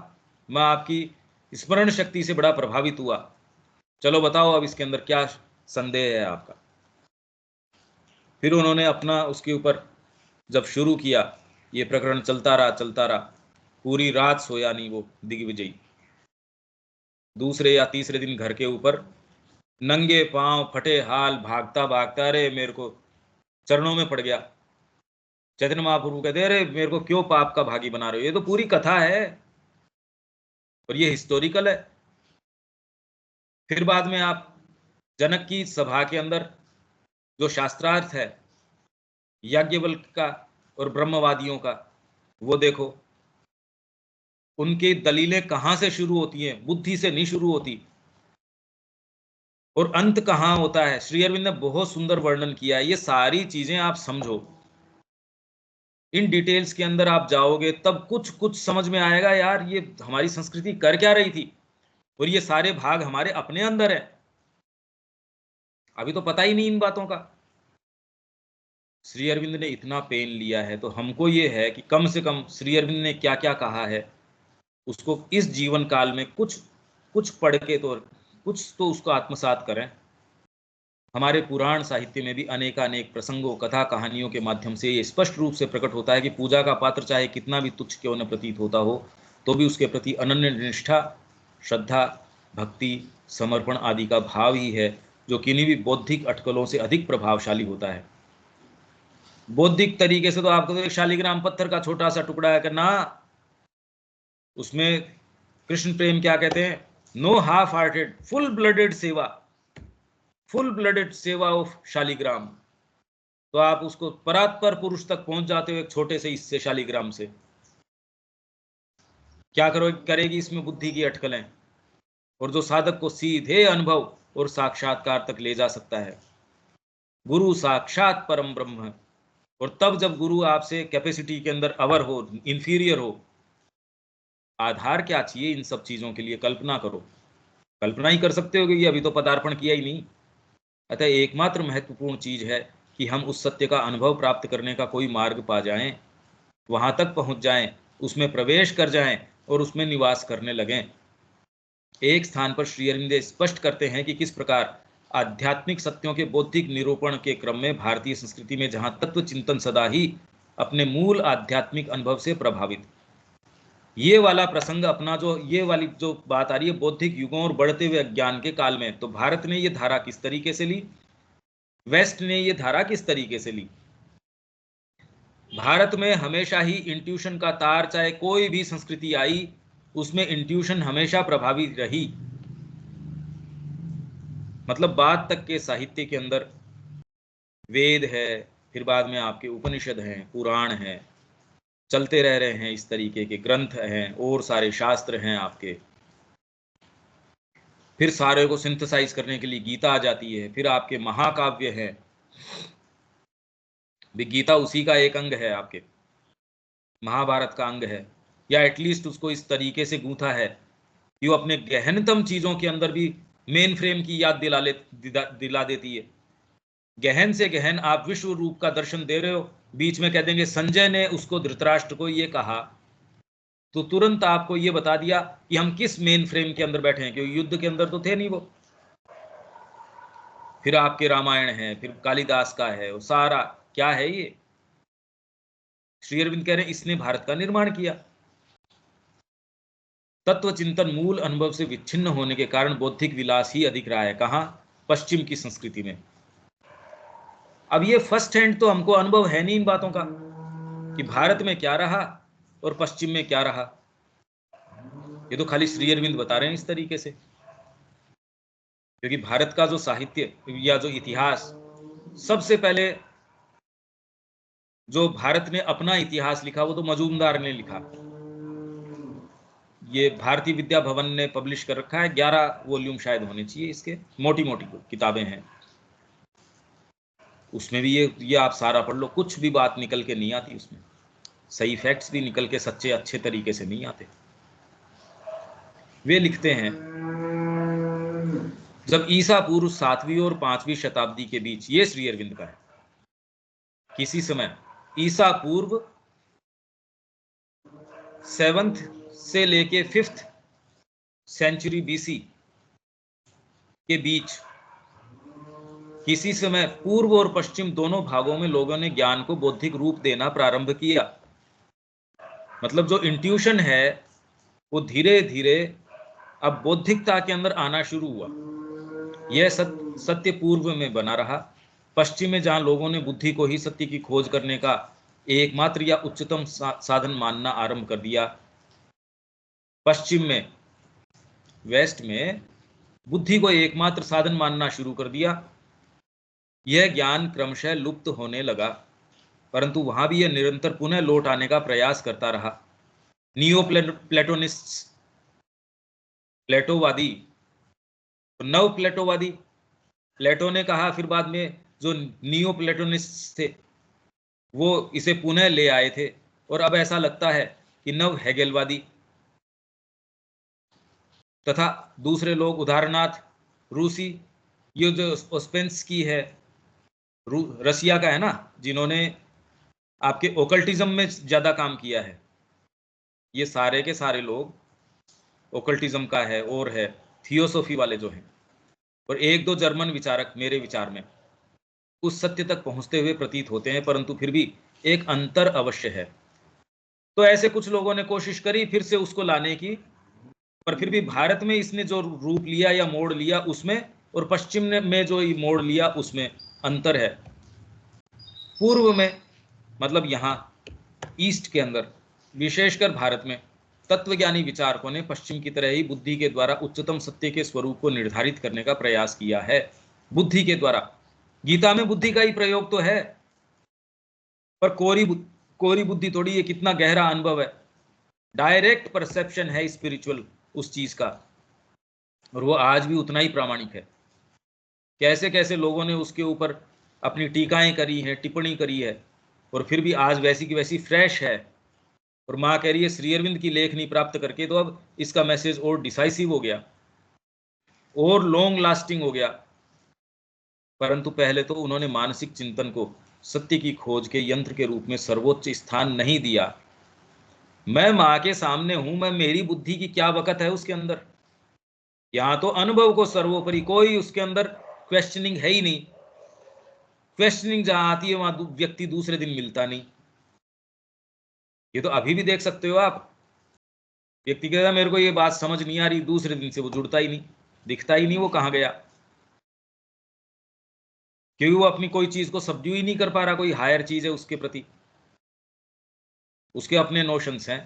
मैं आपकी स्मरण शक्ति से बड़ा प्रभावित हुआ, चलो बताओ अब इसके अंदर क्या संदेह है आपका। फिर उन्होंने अपना उसके ऊपर जब शुरू किया, ये प्रकरण चलता रहा, पूरी रात सोया नहीं वो दिग्विजयी। दूसरे या तीसरे दिन घर के ऊपर नंगे पांव, फटे हाल, भागता भागता, अरे मेरे को चरणों में पड़ गया। चैतन्य महाप्रभु कहते, अरे मेरे को क्यों पाप का भागी बना रहे हो, ये तो पूरी कथा है और ये हिस्टोरिकल है। फिर बाद में आप जनक की सभा के अंदर जो शास्त्रार्थ है याज्ञवल्क्य का और ब्रह्मवादियों का, वो देखो, उनकी दलीलें कहां से शुरू होती हैं, बुद्धि से नहीं शुरू होती, और अंत कहां होता है। श्री अरविंद ने बहुत सुंदर वर्णन किया है। ये सारी चीजें आप समझो, इन डिटेल्स के अंदर आप जाओगे तब कुछ कुछ समझ में आएगा, यार ये हमारी संस्कृति कर क्या रही थी, और ये सारे भाग हमारे अपने अंदर है। अभी तो पता ही नहीं इन बातों का। श्री अरविंद ने इतना पेन लिया है, तो हमको ये है कि कम से कम श्री अरविंद ने क्या क्या कहा है उसको इस जीवन काल में कुछ कुछ पढ़ के तो कुछ तो उसको आत्मसात करें। हमारे पुराण साहित्य में भी अनेकानेक प्रसंगों, कथा, कहानियों के माध्यम से ये स्पष्ट रूप से प्रकट होता है कि पूजा का पात्र चाहे कितना भी तुच्छ क्यों न प्रतीत होता हो, तो भी उसके प्रति अनन्य निष्ठा, श्रद्धा, भक्ति, समर्पण आदि का भाव ही है जो किन्हीं भी बौद्धिक अटकलों से अधिक प्रभावशाली होता है। बौद्धिक तरीके से तो आपको तो एक शालिग्राम पत्थर का छोटा सा टुकड़ा है करना, उसमें कृष्ण प्रेम क्या कहते हैं, no half hearted, full blooded सेवा, फुल ब्लडेड सेवा ऑफ शालिग्राम। तो आप उसको परात्पर पुरुष तक पहुंच जाते हो एक छोटे से इससे शालिग्राम से। क्या करेगी इसमें बुद्धि की अटकलें, और जो साधक को सीधे अनुभव और साक्षात्कार तक ले जा सकता है। गुरु साक्षात परम ब्रह्म। और तब जब गुरु आपसे कैपेसिटी के अंदर अवर हो, इंफीरियर हो, आधार क्या चाहिए इन सब चीजों के लिए, कल्पना करो। कल्पना ही कर सकते हो कि अभी तो पदार्पण किया ही नहीं। अतः एकमात्र महत्वपूर्ण चीज है कि हम उस सत्य का अनुभव प्राप्त करने का कोई मार्ग पा जाएं, वहां तक पहुंच जाएं, उसमें प्रवेश कर जाएं और उसमें निवास करने लगें। एक स्थान पर श्री अरविंद स्पष्ट करते हैं कि किस प्रकार आध्यात्मिक सत्यों के बौद्धिक निरूपण के क्रम में भारतीय संस्कृति में जहां तत्व चिंतन सदा ही अपने मूल आध्यात्मिक अनुभव से प्रभावित। ये वाला प्रसंग अपना जो ये वाली जो बात आ रही है बौद्धिक युगों और बढ़ते हुए अज्ञान के काल में, तो भारत ने ये धारा किस तरीके से ली, वेस्ट ने ये धारा किस तरीके से ली। भारत में हमेशा ही इंट्यूशन का तार, चाहे कोई भी संस्कृति आई उसमें इंट्यूशन हमेशा प्रभावी रही। मतलब बाद तक के साहित्य के अंदर वेद है, फिर बाद में आपके उपनिषद हैं, पुराण हैं, चलते रह रहे हैं, इस तरीके के ग्रंथ हैं और सारे शास्त्र हैं आपके। फिर सारे को सिंथेसाइज करने के लिए गीता आ जाती है, फिर आपके महाकाव्य हैं, गीता उसी का एक अंग है, आपके महाभारत का अंग है, या एटलीस्ट उसको इस तरीके से गूंथा है कि वो अपने गहनतम चीजों के अंदर भी मेन फ्रेम की याद दिला देती है। गहन से गहन आप विश्व रूप का दर्शन दे रहे हो, बीच में कह देंगे संजय ने उसको धृतराष्ट्र को ये कहा, तो तुरंत आपको ये बता दिया कि हम किस मेन फ्रेम के अंदर बैठे हैं, क्योंकि युद्ध के अंदर तो थे नहीं वो। फिर आपके रामायण है, फिर कालिदास का है, वो सारा क्या है ये। श्री अरविंद कह रहे हैं इसने भारत का निर्माण किया। तत्व चिंतन मूल अनुभव से विच्छिन्न होने के कारण बौद्धिक विलास ही अधिक रहा है। कहां? पश्चिम की संस्कृति में। अब ये फर्स्ट हैंड तो हमको अनुभव है नहीं इन बातों का कि भारत में क्या रहा और पश्चिम में क्या रहा। ये तो खाली श्री अरविंद बता रहे हैं इस तरीके से, क्योंकि भारत का जो साहित्य या जो इतिहास, सबसे पहले जो भारत ने अपना इतिहास लिखा वो तो मजूमदार ने लिखा। ये भारतीय विद्या भवन ने पब्लिश कर रखा है, 11 वॉल्यूम शायद होने चाहिए इसके, मोटी मोटी किताबें हैं। उसमें भी ये आप सारा पढ़ लो, कुछ भी बात निकल के नहीं आती उसमें, सही फैक्ट्स भी निकल के सच्चे अच्छे तरीके से नहीं आते। वे लिखते हैं जब ईसा पूर्व 7वीं और 5वीं शताब्दी के बीच, ये श्री अरविंद का है, किसी समय ईसा पूर्व 7th से लेके 5th सेंचुरी BC के बीच किसी समय पूर्व और पश्चिम दोनों भागों में लोगों ने ज्ञान को बौद्धिक रूप देना प्रारंभ किया। मतलब जो इंट्यूशन है वो धीरे धीरे अब बौद्धिकता के अंदर आना शुरू हुआ। यह सत्य पूर्व में बना रहा। पश्चिम में जहां लोगों ने बुद्धि को ही सत्य की खोज करने का एकमात्र या उच्चतम साधन मानना आरंभ कर दिया। पश्चिम में, वेस्ट में बुद्धि को एकमात्र साधन मानना शुरू कर दिया। यह ज्ञान क्रमशः लुप्त होने लगा, परंतु वहां भी यह निरंतर पुनः लौट आने का प्रयास करता रहा। नियो प्लेटोनिस्ट्स, प्लेटोवादी, नव प्लेटोवादी, प्लेटो ने कहा, फिर बाद में जो नियो प्लेटोनिस्ट थे वो इसे पुनः ले आए थे, और अब ऐसा लगता है कि नव हेगेलवादी तथा दूसरे लोग, उदाहरणार्थ रूसी, ये जो ओस्पेंस्की है, रसिया का है ना, जिन्होंने आपके ओकल्टिज्म में ज्यादा काम किया है, ये सारे के सारे लोग ओकल्टिज्म का है और है थियोसॉफी वाले जो हैं, और एक दो जर्मन विचारक मेरे विचार में उस सत्य तक पहुंचते हुए प्रतीत होते हैं, परंतु फिर भी एक अंतर अवश्य है। तो ऐसे कुछ लोगों ने कोशिश करी फिर से उसको लाने की, पर फिर भी भारत में इसने जो रूप लिया या मोड़ लिया उसमें, और पश्चिम ने में जो मोड़ लिया उसमें अंतर है। पूर्व में, मतलब यहाँ ईस्ट के अंदर, विशेषकर भारत में, तत्वज्ञानी विचारकों ने पश्चिम की तरह ही बुद्धि के द्वारा उच्चतम सत्य के स्वरूप को निर्धारित करने का प्रयास किया है। बुद्धि के द्वारा, गीता में बुद्धि का ही प्रयोग तो है, पर कोरी बुद्धि थोड़ी, ये कितना गहरा अनुभव है, डायरेक्ट परसेप्शन है स्पिरिचुअल उस चीज का, और वो आज भी उतना ही प्रामाणिक है। कैसे कैसे लोगों ने उसके ऊपर अपनी टीकाएं करी हैं, टिप्पणी करी है, और फिर भी आज वैसी की वैसी फ्रेश है। और माँ कह रही है श्री अरविंद की लेखनी प्राप्त करके तो अब इसका मैसेज और डिसाइसिव हो गया और लॉन्ग लास्टिंग हो गया। परंतु पहले तो उन्होंने मानसिक चिंतन को सत्य की खोज के यंत्र के रूप में सर्वोच्च स्थान नहीं दिया। मैं माँ के सामने हूं, मैं, मेरी बुद्धि की क्या वकत है उसके अंदर। यहां तो अनुभव को सर्वोपरि, कोई उसके अंदर क्वेश्चनिंग है ही नहीं। क्वेश्चनिंग जहां आती है वहां व्यक्ति दूसरे दिन मिलता नहीं। ये तो अभी भी देख सकते हो आप, व्यक्ति कहता मेरे को ये बात समझ नहीं आ रही, दूसरे दिन से वो जुड़ता ही नहीं, दिखता ही नहीं वो कहाँ गया, क्योंकि वो अपनी कोई चीज को सब्ड्यू ही नहीं कर पा रहा। कोई हायर चीज है उसके प्रति, उसके अपने नोशंस हैं,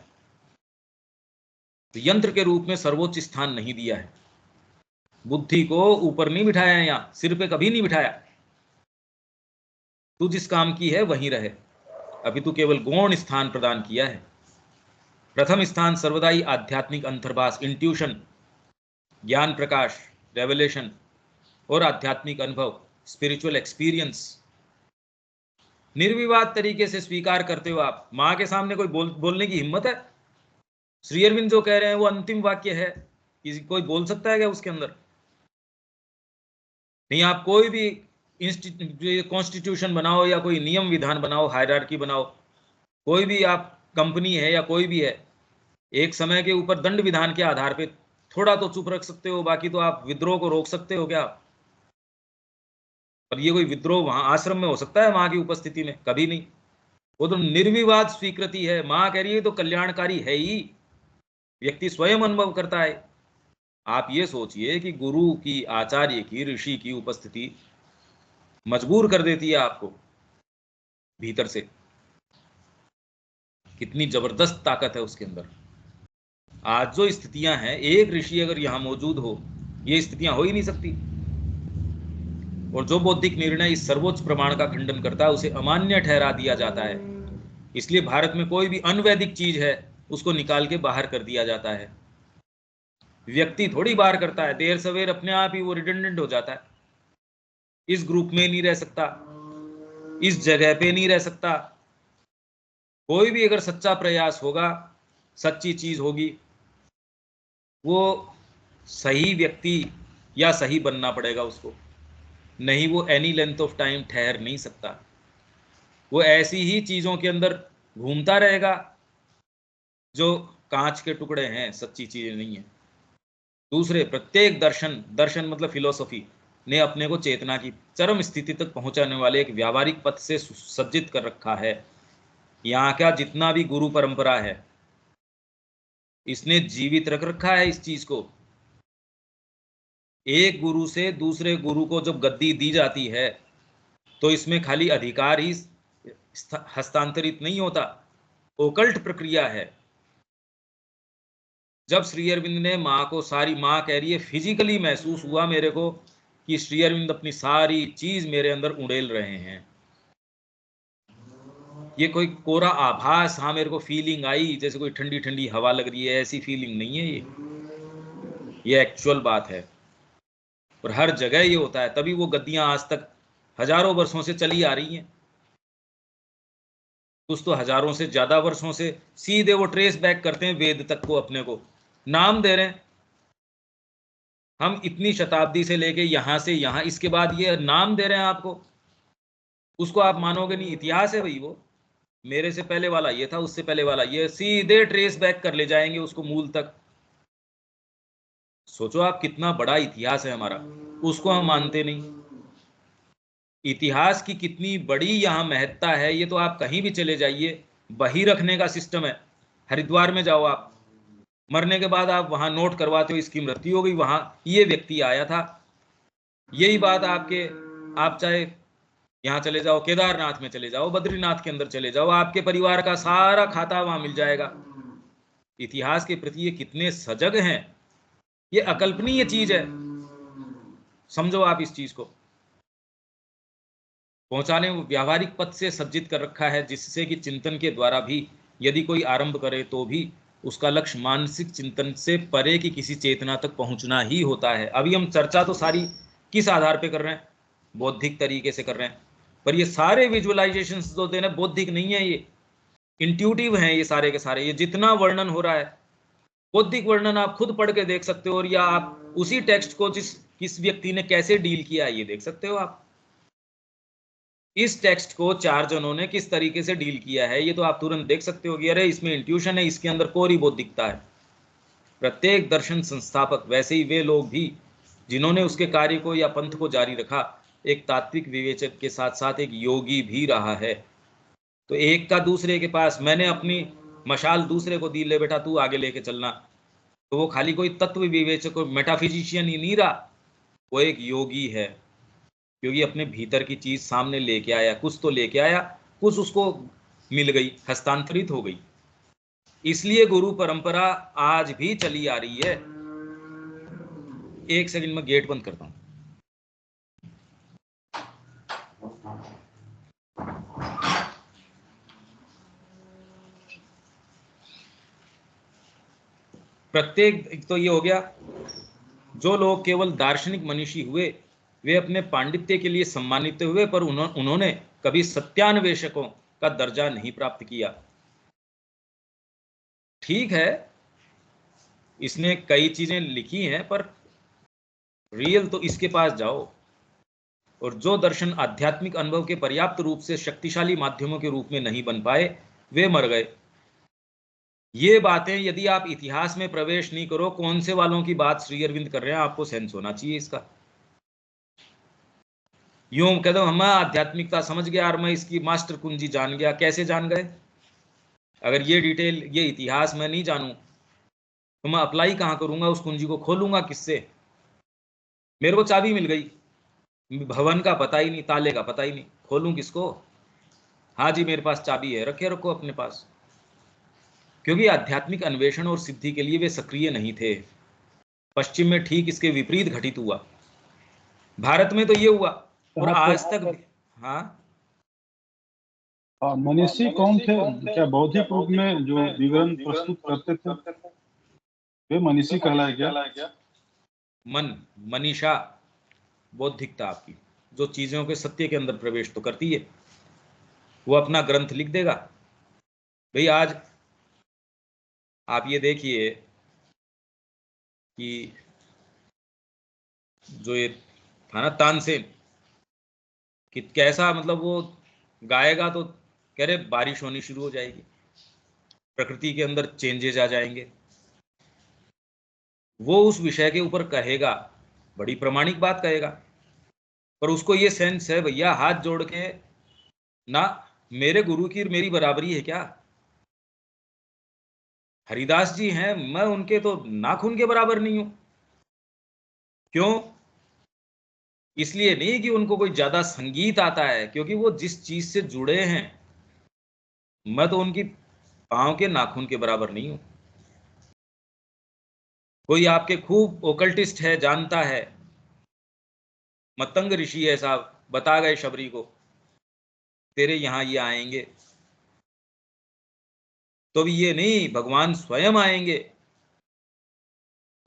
तो यंत्र के रूप में सर्वोच्च स्थान नहीं दिया है। बुद्धि को ऊपर नहीं बिठाया है, यहां सिर पे कभी नहीं बिठाया। तू जिस काम की है वहीं रहे, अभी तू केवल गौण स्थान प्रदान किया है। प्रथम स्थान सर्वदा ही आध्यात्मिक अंतर्भास, इंट्यूशन, ज्ञान प्रकाश, रेवलेशन, और आध्यात्मिक अनुभव, स्पिरिचुअल एक्सपीरियंस, निर्विवाद तरीके से स्वीकार करते हो आप। मां के सामने कोई बोलने की हिम्मत है? श्री अरविंद जो कह रहे हैं वो अंतिम वाक्य है, किसी कोई बोल सकता है क्या उसके अंदर? नहीं। आप कोई भी कॉन्स्टिट्यूशन बनाओ या कोई नियम विधान बनाओ, हायरार्की बनाओ, कोई भी आप कंपनी है या कोई भी है, एक समय के ऊपर दंड विधान के आधार पे थोड़ा तो चुप रख सकते हो, बाकी तो आप विद्रोह को रोक सकते हो क्या? पर ये कोई विद्रोह वहां आश्रम में हो सकता है मां की उपस्थिति में? कभी नहीं। वो तो निर्विवाद स्वीकृति है। मां कह रही है तो कल्याणकारी है ही, व्यक्ति स्वयं अनुभव करता है। आप ये सोचिए कि गुरु की, आचार्य की, ऋषि की उपस्थिति मजबूर कर देती है आपको भीतर से, कितनी जबरदस्त ताकत है उसके अंदर। आज जो स्थितियां हैं, एक ऋषि अगर यहां मौजूद हो, ये स्थितियां हो ही नहीं सकती। और जो बौद्धिक निर्णय इस सर्वोच्च प्रमाण का खंडन करता है उसे अमान्य ठहरा दिया जाता है। इसलिए भारत में कोई भी अनवैदिक चीज है उसको निकाल के बाहर कर दिया जाता है। व्यक्ति थोड़ी बाहर करता है, देर सवेर अपने आप ही वो रिडंडेंट हो जाता है। इस ग्रुप में नहीं रह सकता, इस जगह पे नहीं रह सकता। कोई भी अगर सच्चा प्रयास होगा, सच्ची चीज होगी, वो सही व्यक्ति या सही बनना पड़ेगा उसको, नहीं वो एनी लेंथ ऑफ टाइम ठहर नहीं सकता। वो ऐसी ही चीजों के अंदर घूमता रहेगा जो कांच के टुकड़े हैं, सच्ची चीजें नहीं है। दूसरे प्रत्येक दर्शन, दर्शन मतलब फिलोसॉफी, ने अपने को चेतना की चरम स्थिति तक पहुंचाने वाले एक व्यावहारिक पथ से सुसज्जित कर रखा है। यहाँ का जितना भी गुरु परंपरा है, इसने जीवित रख रखा है इस चीज को। एक गुरु से दूसरे गुरु को जब गद्दी दी जाती है तो इसमें खाली अधिकार ही हस्तांतरित नहीं होता, ओकल्ट प्रक्रिया है। जब श्री अरविंद ने माँ को सारी, माँ कह रही है फिजिकली महसूस हुआ मेरे को कि श्री अरविंद अपनी सारी चीज मेरे अंदर उड़ेल रहे हैं। ये कोई कोरा आभास, हाँ मेरे को फीलिंग आई जैसे कोई ठंडी ठंडी हवा लग रही है, ऐसी फीलिंग नहीं है ये एक्चुअल बात है। और हर जगह ये होता है, तभी वो गद्दियां आज तक हजारों वर्षों से चली आ रही हैं। कुछ तो हजारों से ज्यादा वर्षों से सीधे वो ट्रेस बैक करते हैं वेद तक को, अपने को नाम दे रहे हैं। हम इतनी शताब्दी से लेके यहां से यहां, इसके बाद ये नाम दे रहे हैं आपको, उसको आप मानोगे नहीं। इतिहास है भाई, वो मेरे से पहले वाला ये था, उससे पहले वाला ये, सीधे ट्रेस बैक कर ले जाएंगे उसको मूल तक। सोचो आप कितना बड़ा इतिहास है हमारा, उसको हम मानते नहीं। इतिहास की कितनी बड़ी यहाँ महत्ता है, ये तो आप कहीं भी चले जाइए, बही रखने का सिस्टम है। हरिद्वार में जाओ आप, मरने के बाद आप वहां नोट करवाते हो इसकी मृत्यु हो गई, वहां ये व्यक्ति आया था। यही बात आपके, आप चाहे यहाँ चले जाओ, केदारनाथ में चले जाओ, बद्रीनाथ के अंदर चले जाओ, आपके परिवार का सारा खाता वहां मिल जाएगा। इतिहास के प्रति ये कितने सजग हैं, ये अकल्पनीय चीज है। समझो आप इस चीज को, पहुंचाने व्यावहारिक पथ से सज्जित कर रखा है, जिससे कि चिंतन के द्वारा भी यदि कोई आरंभ करे तो भी उसका लक्ष्य मानसिक चिंतन से परे की किसी चेतना तक पहुंचना ही होता है। अभी हम चर्चा तो सारी किस आधार पे कर रहे हैं, बौद्धिक तरीके से कर रहे हैं, पर ये सारे विजुअलाइजेशंस जो देना बौद्धिक नहीं है, ये इंट्यूटिव हैं ये सारे के सारे। ये जितना वर्णन हो रहा है, बौद्धिक वर्णन आप खुद पढ़ के देख सकते हो, और या आप उसी टेक्स्ट को किस व्यक्ति ने कैसे डील किया ये देख सकते हो। आप इस टेक्स्ट को 4 जनों ने किस तरीके से डील किया है, ये तो आप तुरंत देख सकते हो कि अरे इसमें इंट्यूशन है, इसके अंदर कोरी बौद्धिकता है। प्रत्येक दर्शन संस्थापक, वैसे ही वे लोग भी जिन्होंने उसके कार्य को या पंथ को जारी रखा, एक तात्विक विवेचक के साथ साथ एक योगी भी रहा है। तो एक का दूसरे के पास, मैंने अपनी मशाल दूसरे को दी, ले बेटा तू आगे लेके चलना, तो वो खाली कोई तत्व विवेचक और मेटाफिजिशियन ही नहीं रहा, वो एक योगी है। क्योंकि अपने भीतर की चीज सामने लेके आया, कुछ तो लेके आया, कुछ उसको मिल गई, हस्तांतरित हो गई। इसलिए गुरु परंपरा आज भी चली आ रही है। एक सेकंड में गेट बंद करता हूं। प्रत्येक तो ये हो गया, जो लोग केवल दार्शनिक मनीषी हुए वे अपने पांडित्य के लिए सम्मानित हुए, पर उन्होंने कभी सत्यान्वेषकों का दर्जा नहीं प्राप्त किया। ठीक है, इसने कई चीजें लिखी हैं, पर रियल तो इसके पास जाओ। और जो दर्शन आध्यात्मिक अनुभव के पर्याप्त रूप से शक्तिशाली माध्यमों के रूप में नहीं बन पाए, वे मर गए। ये बातें यदि आप इतिहास में प्रवेश नहीं करो, कौन से वालों की बात श्री अरविंद कर रहे हैं, आपको सेंस होना चाहिए इसका। यूं कह दो हम आध्यात्मिकता समझ गया और मैं इसकी मास्टर कुंजी जान गया, कैसे जान गए? अगर ये डिटेल, ये इतिहास मैं नहीं जानूं तो मैं अप्लाई कहां करूंगा, उस कुंजी को खोलूंगा किससे? मेरे को चाबी मिल गई, भवन का पता ही नहीं, ताले का पता ही नहीं, खोलूं किसको? हाँ जी मेरे पास चाबी है, रखे रखो अपने पास। क्योंकि आध्यात्मिक अन्वेषण और सिद्धि के लिए वे सक्रिय नहीं थे। पश्चिम में ठीक इसके विपरीत घटित हुआ, भारत में तो ये हुआ, और आज तक। हाँ, मनीषी कौन थे? क्या बौद्धिक रूप में जो विवरण प्रस्तुत करते थे वे मनीषी कहलाए क्या? मनीषा बौद्धिकता आपकी, जो चीजों के सत्य के अंदर प्रवेश तो करती है, वो अपना ग्रंथ लिख देगा। भाई आज आप ये देखिए कि जो ये था ना तानसेन, कि कैसा, मतलब वो गाएगा तो कह रहे बारिश होनी शुरू हो जाएगी, प्रकृति के अंदर चेंजेस आ जाएंगे। वो उस विषय के ऊपर कहेगा, बड़ी प्रामाणिक बात कहेगा, पर उसको ये सेंस है भैया हाथ जोड़ के ना, मेरे गुरु की मेरी बराबरी है क्या? हरिदास जी हैं, मैं उनके तो नाखून के बराबर नहीं हूं। क्यों? इसलिए नहीं कि उनको कोई ज्यादा संगीत आता है, क्योंकि वो जिस चीज से जुड़े हैं, मैं तो उनकी पांव के नाखून के बराबर नहीं हूं। कोई आपके खूब ओकल्टिस्ट है, जानता है, मतंग ऋषि है साहब, बता गए शबरी को तेरे यहां ये आएंगे, तो भी ये नहीं भगवान स्वयं आएंगे।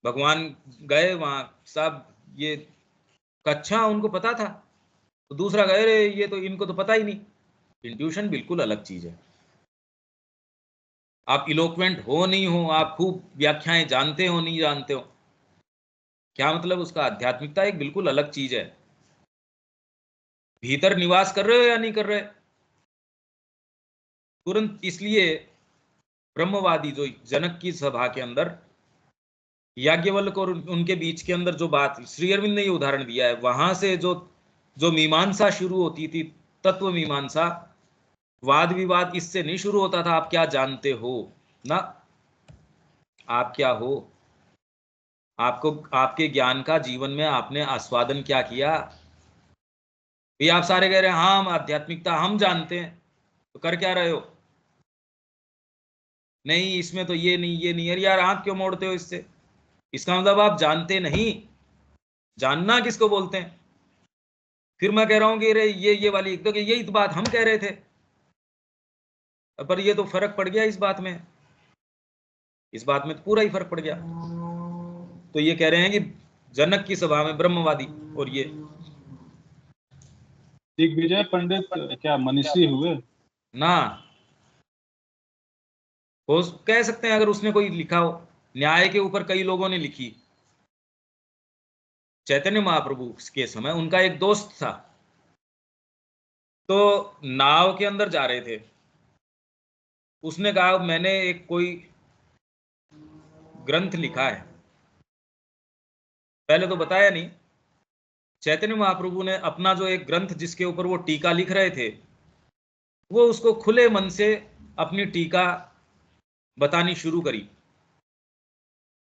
भगवान गए वहां साहब, ये कच्छा उनको पता था, तो दूसरा गए रे ये तो इनको तो पता ही नहीं। इंट्यूशन बिल्कुल अलग चीज है। आप इलोक्वेंट हो नहीं हो, आप खूब व्याख्याएं जानते हो नहीं जानते हो, क्या मतलब उसका? आध्यात्मिकता एक बिल्कुल अलग चीज है। भीतर निवास कर रहे हो या नहीं कर रहे? तुरंत इसलिए ब्रह्मवादी जो जनक की सभा के अंदर याज्ञवल्क्य और उनके बीच के अंदर जो बात श्री अरविंद ने ये उदाहरण दिया है, वहां से जो जो मीमांसा शुरू होती थी, तत्व मीमांसा, वाद विवाद इससे नहीं शुरू होता था आप क्या जानते हो ना, आप क्या हो, आपको आपके ज्ञान का जीवन में आपने आस्वादन क्या किया। ये आप सारे कह रहे हैं हाँ हम आध्यात्मिकता हम जानते हैं, तो कर क्या रहे हो? नहीं इसमें तो ये नहीं ये नहीं, अरे यार आंख क्यों मोड़ते हो इससे? इसका मतलब आप जानते नहीं। जानना किसको बोलते हैं? फिर मैं कह रहा हूं कि अरे ये वाली तो यही तो बात हम कह रहे थे, पर ये तो फर्क पड़ गया इस बात में, इस बात में तो पूरा ही फर्क पड़ गया। तो ये कह रहे हैं कि जनक की सभा में ब्रह्मवादी और ये दिग्विजय पंडित क्या मनीषी हुए? ना, हो कह सकते हैं अगर उसने कोई लिखा हो। न्याय के ऊपर कई लोगों ने लिखी। चैतन्य महाप्रभु के समय उनका एक दोस्त था, तो नाव के अंदर जा रहे थे, उसने कहा मैंने एक कोई ग्रंथ लिखा है। पहले तो बताया नहीं। चैतन्य महाप्रभु ने अपना जो एक ग्रंथ जिसके ऊपर वो टीका लिख रहे थे, वो उसको खुले मन से अपनी टीका बतानी शुरू करी,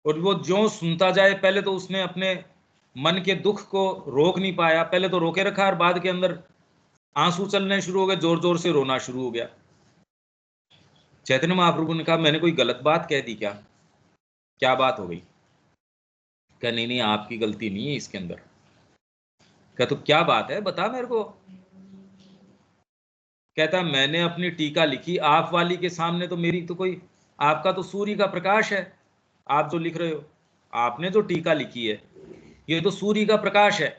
और वो ज्यों सुनता जाए, पहले तो उसने अपने मन के दुख को रोक नहीं पाया, पहले तो रोके रखा और बाद के अंदर आंसू चलने शुरू हो गए, जोर जोर से रोना शुरू हो गया। चैतन्य महाप्रभु ने कहा मैंने कोई गलत बात कह दी क्या? क्या बात हो गई? क्या नहीं नहीं आपकी गलती नहीं है इसके अंदर। क्या तो क्या बात है बता मेरे को। कहता मैंने अपनी टीका लिखी आप वाली के सामने, तो मेरी तो कोई, आपका तो सूर्य का प्रकाश है, आप जो लिख रहे हो, आपने जो टीका लिखी है ये तो सूर्य का प्रकाश है,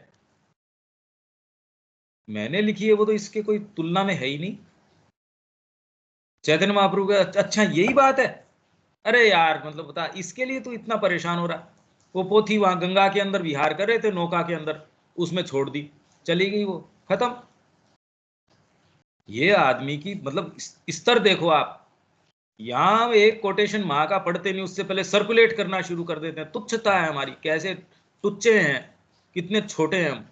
मैंने लिखी है वो तो इसके कोई तुलना में है ही नहीं। चैतन्य महाप्रभु का अच्छा यही बात है? अरे यार मतलब बता, इसके लिए तू इतना परेशान हो रहा? वो पोथी वहां गंगा के अंदर विहार कर रहे थे, नौका के अंदर, उसमें छोड़ दी, चली गई वो, खत्म। ये आदमी की मतलब स्तर देखो आप। यहां एक कोटेशन माँ का पढ़ते नहीं, उससे पहले सर्कुलेट करना शुरू कर देते हैं। तुच्छता है हमारी, कैसे तुच्छे हैं, कितने छोटे हैं हम।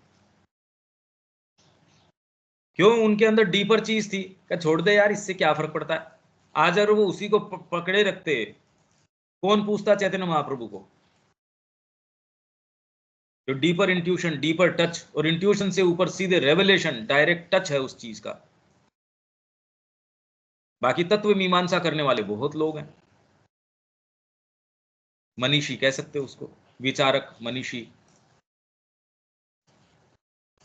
क्यों? उनके अंदर डीपर चीज थी, क्या छोड़ दे यार इससे क्या फर्क पड़ता है। आज अगर वो उसी को पकड़े रखते, कौन पूछता चैतन्य महाप्रभु को? जो डीपर इंट्यूशन, डीपर टच, और इंट्यूशन से ऊपर सीधे रेवलेशन, डायरेक्ट टच है उस चीज का। बाकी तत्व मीमांसा करने वाले बहुत लोग हैं, मनीषी कह सकते हो उसको, विचारक मनीषी।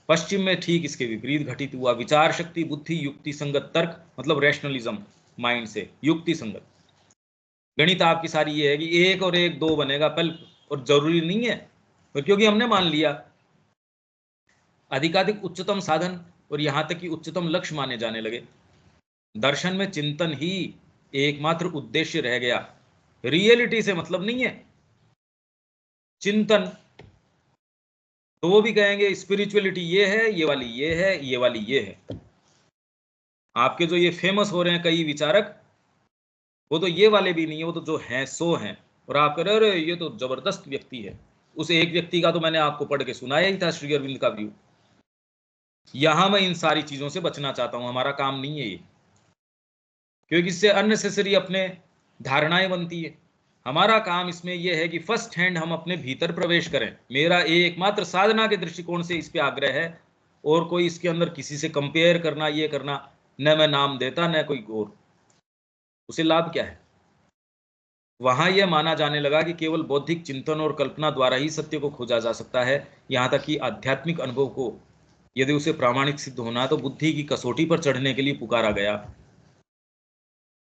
पश्चिम में ठीक इसके विपरीत घटित हुआ। विचार शक्ति, बुद्धि, युक्ति संगत तर्क, मतलब रैशनलिज्म, माइंड से युक्ति संगत। गणित आपकी सारी ये है कि एक और एक दो बनेगा पल, और जरूरी नहीं है, और क्योंकि हमने मान लिया अधिकाधिक उच्चतम साधन और यहां तक कि उच्चतम लक्ष्य माने जाने लगे। दर्शन में चिंतन ही एकमात्र उद्देश्य रह गया, रियलिटी से मतलब नहीं है चिंतन। तो वो भी कहेंगे स्पिरिचुअलिटी ये है, ये वाली ये है, ये वाली ये है। आपके जो ये फेमस हो रहे हैं कई विचारक, वो तो ये वाले भी नहीं है, वो तो जो हैं सो हैं। और आप कह रहे अरे ये तो जबरदस्त व्यक्ति है। उस एक व्यक्ति का तो मैंने आपको पढ़ के सुनाया ही था, श्री अरविंद का व्यू। यहां मैं इन सारी चीजों से बचना चाहता हूं, हमारा काम नहीं है ये, क्योंकि इससे अननेसेसरी अपने धारणाएं बनती है। हमारा काम इसमें यह है कि फर्स्ट हैंड हम अपने भीतर प्रवेश करें। मेरा एकमात्र साधना के दृष्टिकोण से इस पे आग्रह है, और कोई इसके अंदर किसी से कंपेयर करना, ये करना, न मैं नाम देता न कोई और, उसे लाभ क्या है। वहां यह माना जाने लगा कि केवल बौद्धिक चिंतन और कल्पना द्वारा ही सत्य को खोजा जा सकता है। यहां तक कि आध्यात्मिक अनुभव को यदि उसे प्रामाणिक सिद्ध होना है तो बुद्धि की कसौटी पर चढ़ने के लिए पुकारा गया।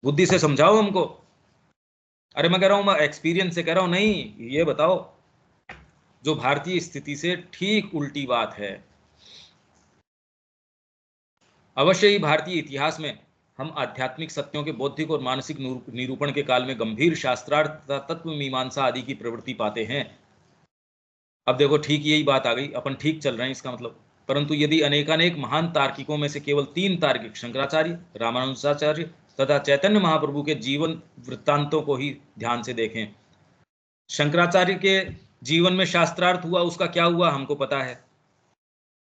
बुद्धि से समझाओ हमको। अरे मैं कह रहा हूं, मैं एक्सपीरियंस से कह रहा हूं, नहीं ये बताओ जो भारतीय स्थिति से ठीक उल्टी बात है। अवश्य ही भारतीय इतिहास में हम आध्यात्मिक सत्यों के बौद्धिक और मानसिक निरूपण के काल में गंभीर शास्त्रार्थ तथा तत्व मीमांसा आदि की प्रवृत्ति पाते हैं। अब देखो ठीक यही बात आ गई, अपन ठीक चल रहे हैं इसका मतलब। परंतु यदि अनेकानेक महान तार्किकों में से केवल 3 तार्किक शंकराचार्य, रामानुजाचार्य तथा चैतन्य महाप्रभु के जीवन वृत्तांतों को ही ध्यान से देखें। शंकराचार्य के जीवन में शास्त्रार्थ हुआ, उसका क्या हुआ हमको पता है।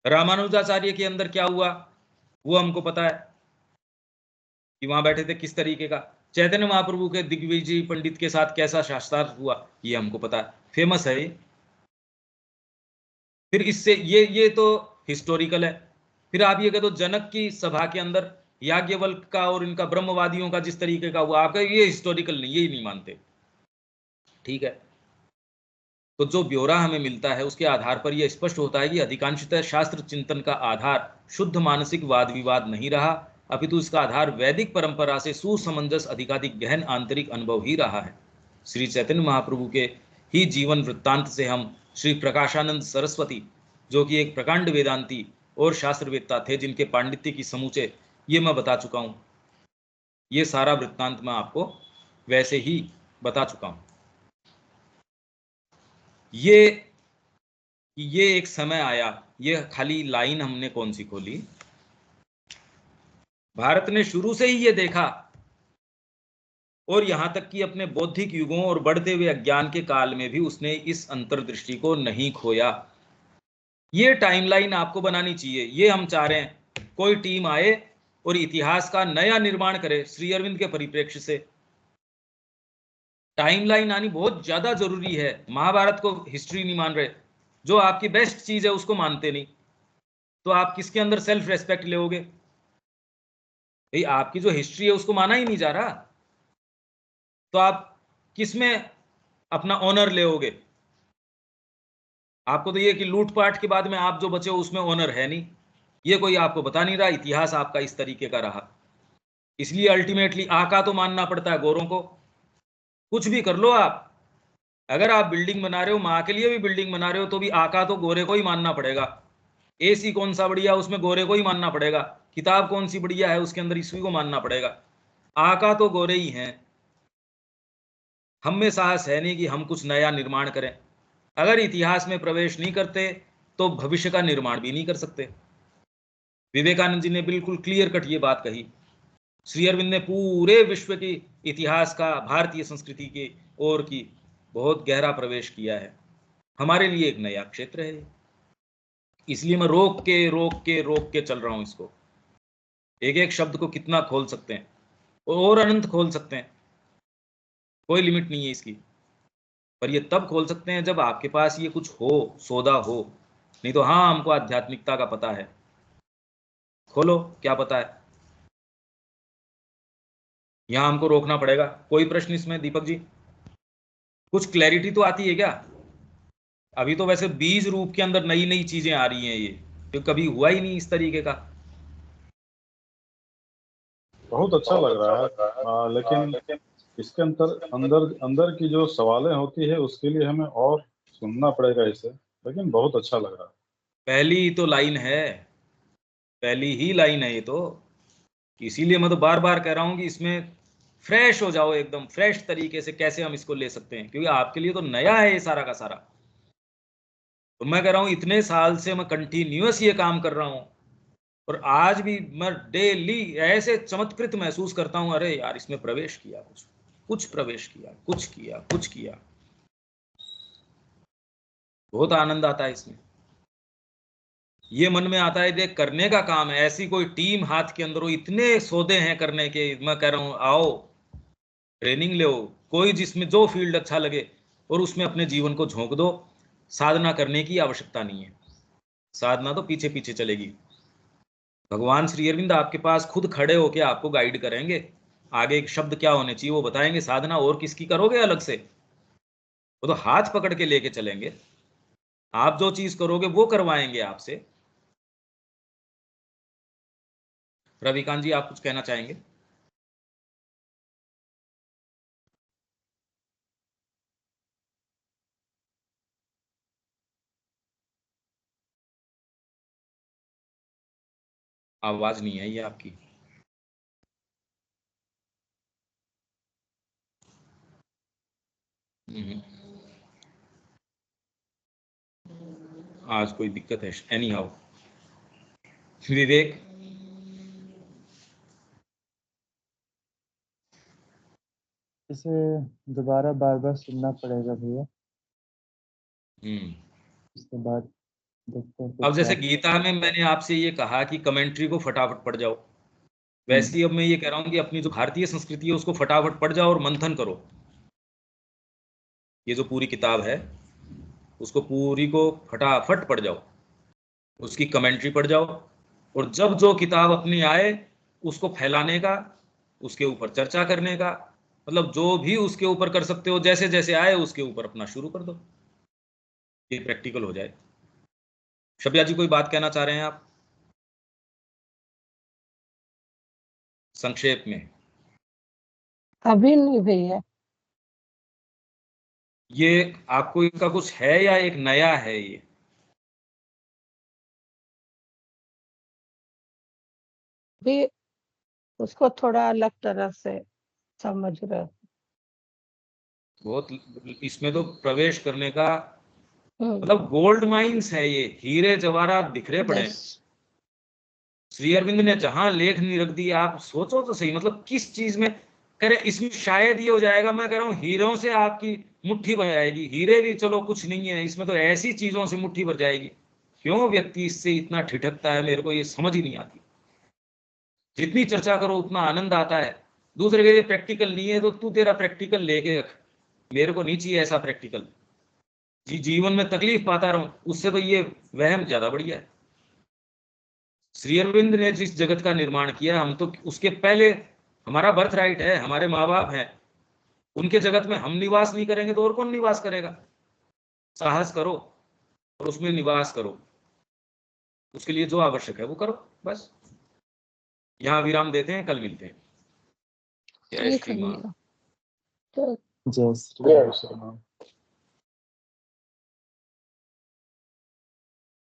रामानुजाचार्य के अंदर क्या हुआ वो हमको पता है कि वहां बैठे थे किस तरीके का। चैतन्य महाप्रभु के दिग्विजय पंडित के साथ कैसा शास्त्रार्थ हुआ ये हमको पता है, फेमस है। फिर इससे ये तो हिस्टोरिकल है। फिर आप ये कह दो जनक की सभा के अंदर याज्ञवल्क्य का और इनका ब्रह्मवादियों का जिस तरीके का हुआ, आपका ये हिस्टोरिकल नहीं, यही नहीं मानते, ठीक है। तो जो ब्यौरा हमें मिलता है उसके आधार पर यह स्पष्ट होता है कि अधिकांशतः शास्त्र चिंतन का आधार शुद्ध मानसिक वाद विवाद नहीं रहा, अपितु इसका आधार वैदिक परंपरा से सुसमंजस अधिकाधिक गहन आंतरिक अनुभव ही रहा है। श्री चैतन्य महाप्रभु के ही जीवन वृत्तांत से हम श्री प्रकाशानंद सरस्वती, जो कि एक प्रकांड वेदांती और शास्त्रवेत्ता थे, जिनके पांडित्य की समूचे ये मैं बता चुका हूँ, ये सारा वृत्तांत मैं आपको वैसे ही बता चुका हूँ। ये एक समय आया, ये खाली लाइन हमने कौन सी खोली, भारत ने शुरू से ही ये देखा, और यहां तक कि अपने बौद्धिक युगों और बढ़ते हुए अज्ञान के काल में भी उसने इस अंतर्दृष्टि को नहीं खोया। ये टाइमलाइन आपको बनानी चाहिए, ये हम चाह रहे हैं कोई टीम आए और इतिहास का नया निर्माण करे श्री अरविंद के परिप्रेक्ष्य से। टाइमलाइन आनी बहुत ज्यादा जरूरी है। महाभारत को हिस्ट्री नहीं मान रहे, जो आपकी बेस्ट चीज है उसको मानते नहीं, तो आप किसके अंदर सेल्फ रेस्पेक्ट लोगे भाई? आपकी जो हिस्ट्री है उसको माना ही नहीं जा रहा, तो आप किसमें अपना ऑनर लोगे? आपको तो ये कि लूटपाट के बाद में आप जो बचे हो उसमें ऑनर है नहीं, ये कोई आपको बता नहीं रहा। इतिहास आपका इस तरीके का रहा, इसलिए अल्टीमेटली आका तो मानना पड़ता है गोरों को। कुछ भी कर लो आप, अगर आप बिल्डिंग बना रहे हो, माँ के लिए भी बिल्डिंग बना रहे हो, तो भी आका तो गोरे को ही मानना पड़ेगा। एसी कौन सा बढ़िया, उसमें गोरे को ही मानना पड़ेगा। किताब कौन सी बढ़िया है, उसके अंदर ईस्वी को मानना पड़ेगा। आका तो गोरे ही हैं। हम में साहस है नहीं कि हम कुछ नया निर्माण करें। अगर इतिहास में प्रवेश नहीं करते तो भविष्य का निर्माण भी नहीं कर सकते। विवेकानंद जी ने बिल्कुल क्लियर कट ये बात कही। श्री अरविंद ने पूरे विश्व की इतिहास का, भारतीय संस्कृति के और की बहुत गहरा प्रवेश किया है। हमारे लिए एक नया क्षेत्र है, इसलिए मैं रोक के चल रहा हूं इसको। एक एक शब्द को कितना खोल सकते हैं, और अनंत खोल सकते हैं, कोई लिमिट नहीं है इसकी। पर ये तब खोल सकते हैं जब आपके पास ये कुछ हो, सौदा हो। नहीं तो हाँ, हमको आध्यात्मिकता का पता है, खोलो क्या पता है। यहां हमको रोकना पड़ेगा। कोई प्रश्न इसमें दीपक जी? कुछ क्लैरिटी तो आती है क्या? अभी तो वैसे बीज रूप के अंदर नई नई चीजें आ रही हैं, ये तो कभी हुआ ही नहीं इस तरीके का। बहुत अच्छा लग रहा है। लेकिन इसके अंदर अंदर अंदर की जो सवालें होती है उसके लिए हमें और सुनना पड़ेगा इसे, लेकिन बहुत अच्छा लग रहा है। पहली ही तो लाइन है, पहली ही लाइन है ये तो। इसीलिए मैं तो बार बार कह रहा हूं कि इसमें फ्रेश हो जाओ, एकदम फ्रेश तरीके से कैसे हम इसको ले सकते हैं, क्योंकि आपके लिए तो नया है ये सारा का सारा। तो मैं कह रहा हूं इतने साल से मैं कंटिन्यूअस ये काम कर रहा हूं, और आज भी मैं डेली ऐसे चमत्कृत महसूस करता हूं, अरे यार इसमें प्रवेश किया, कुछ कुछ प्रवेश किया, कुछ किया, कुछ किया। बहुत आनंद आता है इसमें। ये मन में आता है, देख करने का काम है, ऐसी कोई टीम हाथ के अंदर हो, इतने सौदे हैं करने के, मैं कह रहा हूं आओ ट्रेनिंग लो, कोई जिसमें जो फील्ड अच्छा लगे और उसमें अपने जीवन को झोंक दो। साधना करने की आवश्यकता नहीं है, साधना तो पीछे पीछे चलेगी। भगवान श्री अरविंद आपके पास खुद खड़े होके आपको गाइड करेंगे, आगे एक शब्द क्या होने चाहिए वो बताएंगे। साधना और किसकी करोगे अलग से, वो तो हाथ पकड़ के लेके चलेंगे, आप जो चीज करोगे वो करवाएंगे आपसे। रविकांत जी, आप कुछ कहना चाहेंगे? आवाज नहीं है ये आपकी। आज कोई दिक्कत है एनी हाउ। विवेक, इसे दोबारा बार बार सुनना पड़ेगा भैया, उसके बाद देखते हैं। अब जैसे गीता में मैंने आपसे ये कहा कि कमेंट्री को फटाफट पढ़ जाओ, वैसे ही अब मैं ये कह रहा हूं कि अपनी जो भारतीय संस्कृति है उसको फटाफट पढ़ जाओ और मंथन करो। ये जो पूरी किताब है उसको पूरी को फटाफट पढ़ जाओ, उसकी कमेंट्री पढ़ जाओ, और जब जो किताब अपनी आए उसको फैलाने का, उसके ऊपर चर्चा करने का, मतलब जो भी उसके ऊपर कर सकते हो, जैसे जैसे आए उसके ऊपर अपना शुरू कर दो, ये प्रैक्टिकल हो जाए। शबिया जी, कोई बात कहना चाह रहे हैं आप संक्षेप में? अभी नहीं भैया। ये आपको इसका कुछ है या एक नया है ये? भी उसको थोड़ा अलग तरह से समझ रहे। बहुत, इसमें तो प्रवेश करने का मतलब गोल्ड माइंस है ये, हीरे जवाहरात बिखरे पड़े हैं। श्री अरविंद ने जहां लेख नहीं रख दी, आप सोचो तो सही, मतलब किस चीज में कह रहे, इसमें शायद ये हो जाएगा, मैं कह रहा हूँ हीरों से आपकी मुट्ठी भर जाएगी। हीरे भी चलो कुछ नहीं है, इसमें तो ऐसी चीजों से मुट्ठी भर जाएगी। क्यों व्यक्ति इससे इतना ठिठकता है, मेरे को ये समझ ही नहीं आती। जितनी चर्चा करो उतना आनंद आता है। दूसरे के लिए प्रैक्टिकल नहीं है तो तू तेरा प्रैक्टिकल लेके रख, मेरे को नहीं चाहिए ऐसा प्रैक्टिकल। जीवन में तकलीफ पाता रहूं, उससे तो ये वहम ज्यादा बढ़िया है। श्री अरविंद ने जिस जगत का निर्माण किया, हम तो उसके पहले, हमारा बर्थ राइट है, हमारे माँ बाप हैं, उनके जगत में हम निवास नहीं करेंगे तो और कौन निवास करेगा? साहस करो और उसमें निवास करो, उसके लिए जो आवश्यक है वो करो, बस। यहाँ विराम देते हैं, कल मिलते हैं। जय श्री राम। जय श्री राम।